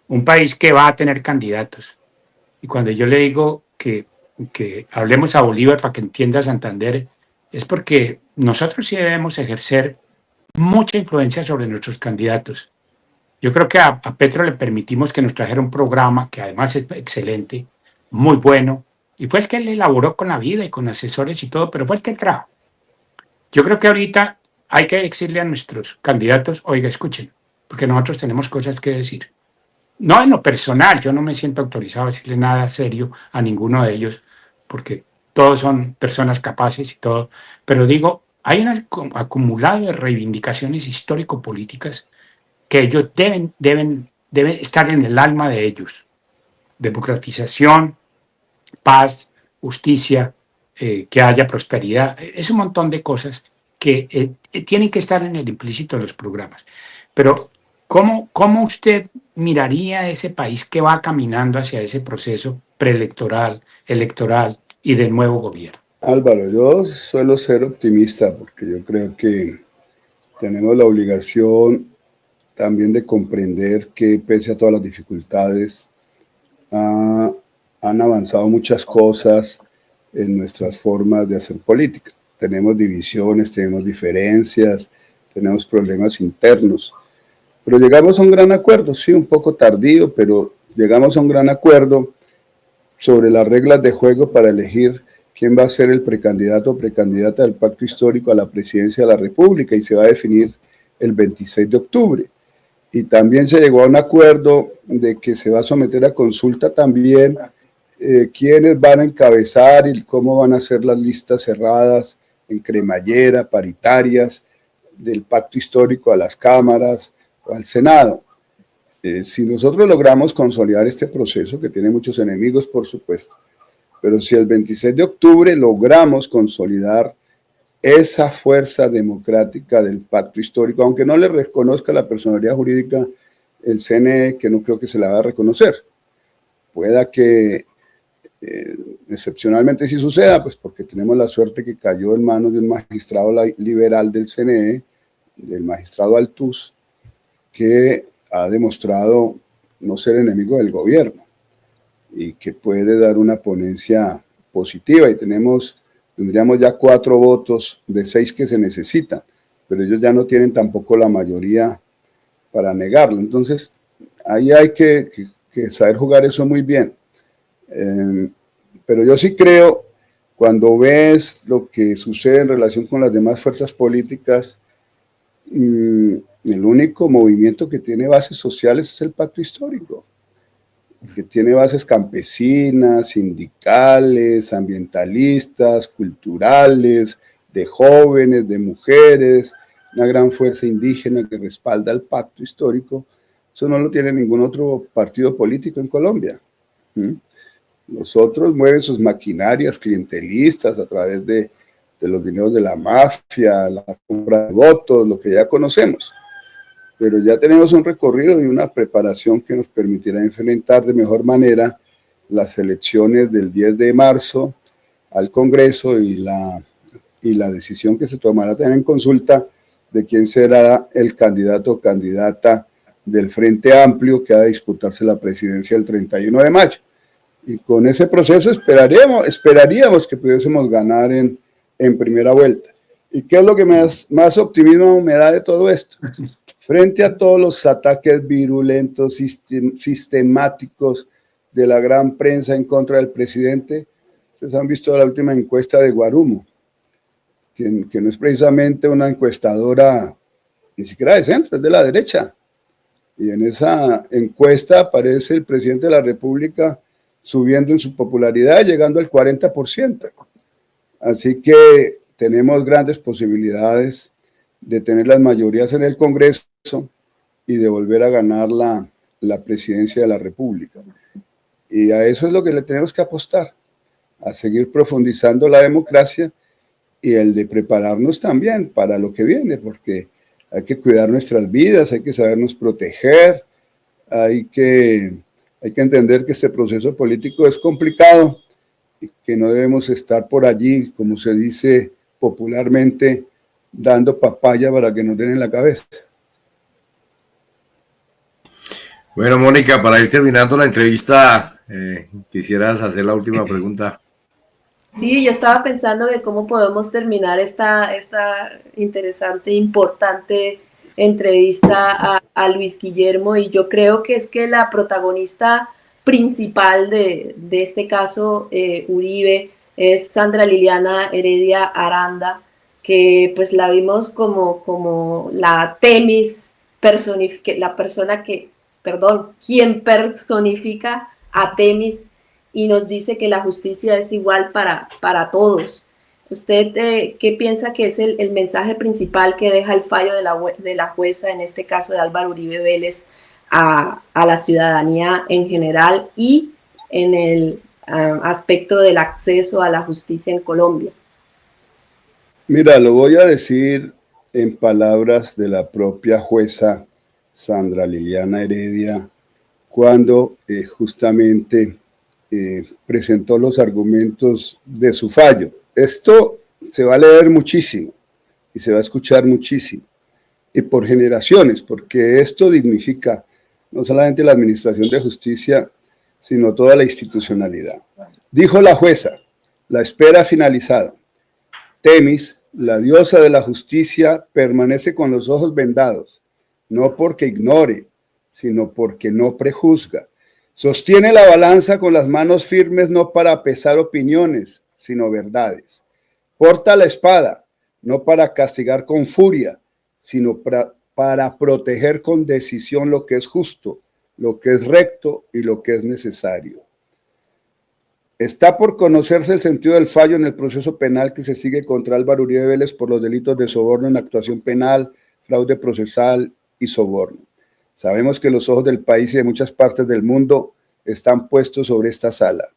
un país que va a tener candidatos. Y cuando yo le digo que hablemos a Bolívar para que entienda Santander, es porque nosotros sí debemos ejercer mucha influencia sobre nuestros candidatos. Yo creo que a Petro le permitimos que nos trajera un programa que además es excelente, muy bueno, y fue el que él elaboró con la vida y con asesores y todo, pero fue el que trajo. Yo creo que ahorita hay que decirle a nuestros candidatos, oiga, escuchen, porque nosotros tenemos cosas que decir. No en lo personal, yo no me siento autorizado a decirle nada serio a ninguno de ellos, porque todos son personas capaces y todo, pero digo, hay un acumulado de reivindicaciones histórico-políticas que ellos deben estar en el alma de ellos. Democratización, paz, justicia, que haya prosperidad. Es un montón de cosas que tienen que estar en el implícito de los programas. Pero, ¿cómo usted miraría ese país que va caminando hacia ese proceso preelectoral, electoral y de nuevo gobierno? Álvaro, yo suelo ser optimista porque yo creo que tenemos la obligación también de comprender que pese a todas las dificultades, han avanzado muchas cosas en nuestras formas de hacer política. Tenemos divisiones, tenemos diferencias, tenemos problemas internos, pero llegamos a un gran acuerdo, sí, un poco tardío, pero llegamos a un gran acuerdo sobre las reglas de juego para elegir quién va a ser el precandidato o precandidata del pacto histórico a la presidencia de la República, y se va a definir el 26 de octubre. Y también se llegó a un acuerdo de que se va a someter a consulta también quiénes van a encabezar y cómo van a ser las listas cerradas en cremallera, paritarias, del pacto histórico a las cámaras o al Senado. Si nosotros logramos consolidar este proceso, que tiene muchos enemigos, por supuesto, pero si el 26 de octubre logramos consolidar esa fuerza democrática del pacto histórico, aunque no le reconozca la personalidad jurídica el CNE, que no creo que se la va a reconocer, pueda que excepcionalmente sí suceda, pues porque tenemos la suerte que cayó en manos de un magistrado liberal del CNE, del magistrado Altús, que ha demostrado no ser enemigo del gobierno y que puede dar una ponencia positiva, y tendríamos ya 4 votos de 6 que se necesitan, pero ellos ya no tienen tampoco la mayoría para negarlo. Entonces, ahí hay que saber jugar eso muy bien. Pero yo sí creo, cuando ves lo que sucede en relación con las demás fuerzas políticas, el único movimiento que tiene bases sociales es el pacto histórico, que tiene bases campesinas, sindicales, ambientalistas, culturales, de jóvenes, de mujeres, una gran fuerza indígena que respalda el pacto histórico. Eso no lo tiene ningún otro partido político en Colombia. Los otros mueven sus maquinarias clientelistas a través de los dineros de la mafia, la compra de votos, lo que ya conocemos. Pero ya tenemos un recorrido y una preparación que nos permitirá enfrentar de mejor manera las elecciones del 10 de marzo al Congreso y la decisión que se tomará también en consulta de quién será el candidato o candidata del Frente Amplio que ha de disputarse la presidencia el 31 de mayo. Y con ese proceso esperaríamos que pudiésemos ganar en primera vuelta. ¿Y qué es lo que más optimismo me da de todo esto? Frente a todos los ataques virulentos, sistemáticos de la gran prensa en contra del presidente, ustedes han visto la última encuesta de Guarumo, que no es precisamente una encuestadora ni siquiera de centro, es de la derecha. Y en esa encuesta aparece el presidente de la República subiendo en su popularidad, llegando al 40%. Así que tenemos grandes posibilidades de tener las mayorías en el Congreso y de volver a ganar la presidencia de la República. Y a eso es lo que le tenemos que apostar, a seguir profundizando la democracia y el de prepararnos también para lo que viene, porque hay que cuidar nuestras vidas, hay que sabernos proteger, hay que entender que este proceso político es complicado y que no debemos estar por allí, como se dice popularmente, dando papaya para que nos den en la cabeza. Bueno, Mónica, para ir terminando la entrevista, quisieras hacer la última pregunta. Sí, yo estaba pensando de cómo podemos terminar esta interesante, importante entrevista a Luis Guillermo, y yo creo que es que la protagonista principal de este caso, Uribe, es Sandra Liliana Heredia Aranda, que pues la vimos como la Temis, quien personifica a Temis, y nos dice que la justicia es igual para todos. ¿Usted qué piensa que es el mensaje principal que deja el fallo de la jueza, en este caso de Álvaro Uribe Vélez, a la ciudadanía en general y en el aspecto del acceso a la justicia en Colombia? Mira, lo voy a decir en palabras de la propia jueza Sandra Liliana Heredia, cuando justamente presentó los argumentos de su fallo. Esto se va a leer muchísimo y se va a escuchar muchísimo, y por generaciones, porque esto dignifica no solamente la administración de justicia, sino toda la institucionalidad. Dijo la jueza: la espera finalizada. Temis, la diosa de la justicia, permanece con los ojos vendados, no porque ignore, sino porque no prejuzga. Sostiene la balanza con las manos firmes, no para pesar opiniones, sino verdades. Porta la espada, no para castigar con furia, sino para proteger con decisión lo que es justo, lo que es recto y lo que es necesario. Está por conocerse el sentido del fallo en el proceso penal que se sigue contra Álvaro Uribe Vélez por los delitos de soborno en actuación penal, fraude procesal y soborno. Sabemos que los ojos del país y de muchas partes del mundo están puestos sobre esta sala.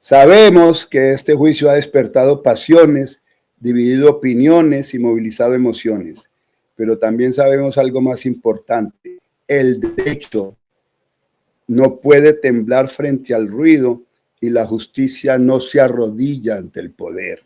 Sabemos que este juicio ha despertado pasiones, dividido opiniones y movilizado emociones, pero también sabemos algo más importante: el derecho no puede temblar frente al ruido y la justicia no se arrodilla ante el poder.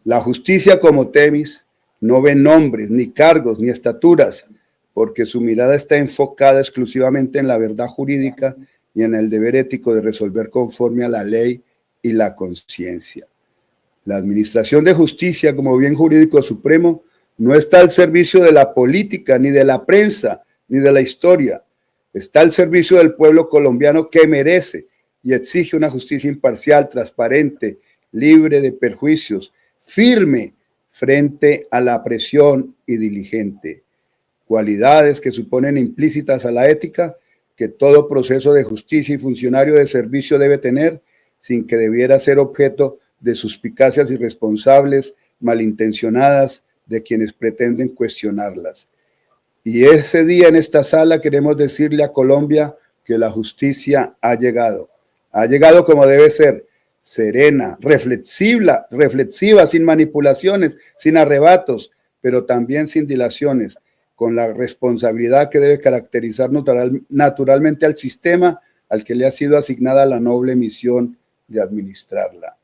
La justicia, como Temis, no ve nombres, ni cargos, ni estaturas, porque su mirada está enfocada exclusivamente en la verdad jurídica y en el deber ético de resolver conforme a la ley y la conciencia. La administración de justicia, como bien jurídico supremo, no está al servicio de la política, ni de la prensa, ni de la historia. Está al servicio del pueblo colombiano, que merece y exige una justicia imparcial, transparente, libre de perjuicios, firme frente a la presión y diligente. Cualidades que suponen implícitas a la ética que todo proceso de justicia y funcionario de servicio debe tener, sin que debiera ser objeto de suspicacias irresponsables, malintencionadas de quienes pretenden cuestionarlas. Y ese día en esta sala queremos decirle a Colombia que la justicia ha llegado como debe ser, serena, reflexiva, sin manipulaciones, sin arrebatos, pero también sin dilaciones, con la responsabilidad que debe caracterizar naturalmente al sistema al que le ha sido asignada la noble misión de administrarla.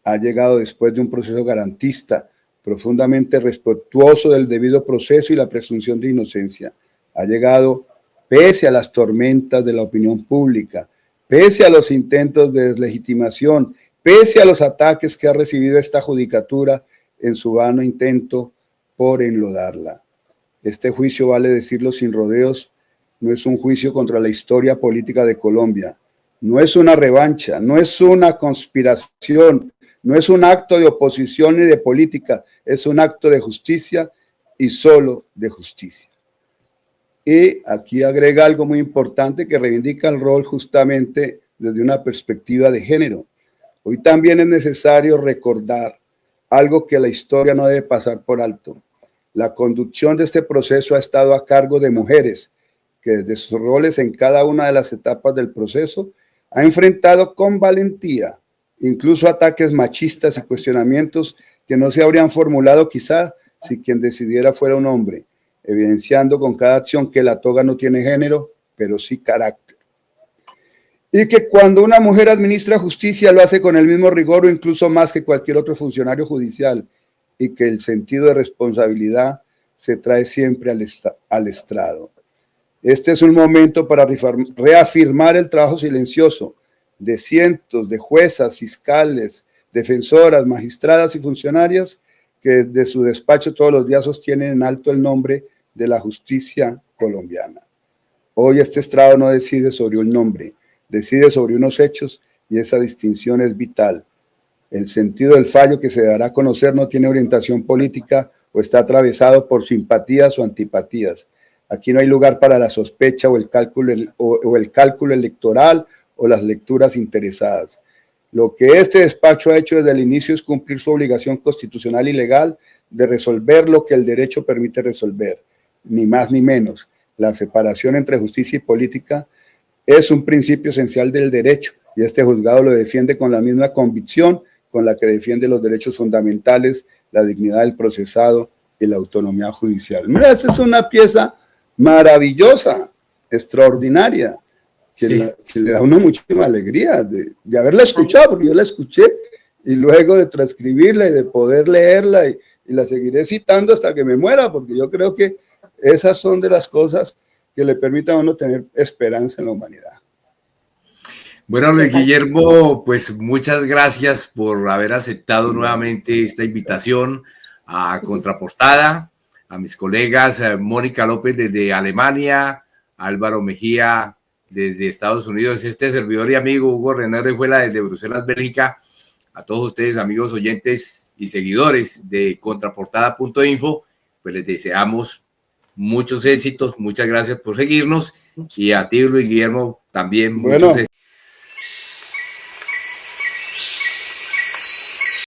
Ha llegado después de un proceso garantista, profundamente respetuoso del debido proceso y la presunción de inocencia. Ha llegado pese a las tormentas de la opinión pública, pese a los intentos de deslegitimación, pese a los ataques que ha recibido esta judicatura en su vano intento por enlodarla. Este juicio, vale decirlo sin rodeos, no es un juicio contra la historia política de Colombia, no es una revancha, no es una conspiración, no es un acto de oposición ni de política, es un acto de justicia y solo de justicia. Y aquí agrega algo muy importante que reivindica el rol justamente desde una perspectiva de género. Hoy también es necesario recordar algo que la historia no debe pasar por alto. La conducción de este proceso ha estado a cargo de mujeres que desde sus roles en cada una de las etapas del proceso ha enfrentado con valentía incluso ataques machistas y cuestionamientos que no se habrían formulado quizá si quien decidiera fuera un hombre, evidenciando con cada acción que la toga no tiene género, pero sí carácter. Y que cuando una mujer administra justicia lo hace con el mismo rigor o incluso más que cualquier otro funcionario judicial, y que el sentido de responsabilidad se trae siempre al estrado. Este es un momento para reafirmar el trabajo silencioso de cientos de juezas, fiscales, defensoras, magistradas y funcionarias que desde su despacho todos los días sostienen en alto el nombre de la justicia colombiana. Hoy este estrado no decide sobre un nombre, decide sobre unos hechos y esa distinción es vital. El sentido del fallo que se dará a conocer no tiene orientación política o está atravesado por simpatías o antipatías. Aquí no hay lugar para la sospecha o el cálculo electoral o las lecturas interesadas. Lo que este despacho ha hecho desde el inicio es cumplir su obligación constitucional y legal de resolver lo que el derecho permite resolver, ni más ni menos. La separación entre justicia y política es un principio esencial del derecho y este juzgado lo defiende con la misma convicción con la que defiende los derechos fundamentales, la dignidad del procesado y la autonomía judicial. Mira, esa es una pieza maravillosa, extraordinaria, que le da a uno muchísima alegría de haberla escuchado, porque yo la escuché y luego de transcribirla y de poder leerla y la seguiré citando hasta que me muera, porque yo creo que esas son de las cosas que le permitan a uno tener esperanza en la humanidad. Bueno, Luis Guillermo, pues muchas gracias por haber aceptado nuevamente esta invitación a Contraportada, a mis colegas Mónica López desde Alemania, Álvaro Mejía desde Estados Unidos, este servidor y amigo Hugo René Orejuela desde Bruselas, Bélgica, a todos ustedes, amigos oyentes y seguidores de Contraportada.info, pues les deseamos muchos éxitos, muchas gracias por seguirnos y a ti, Luis Guillermo, también muchos éxitos.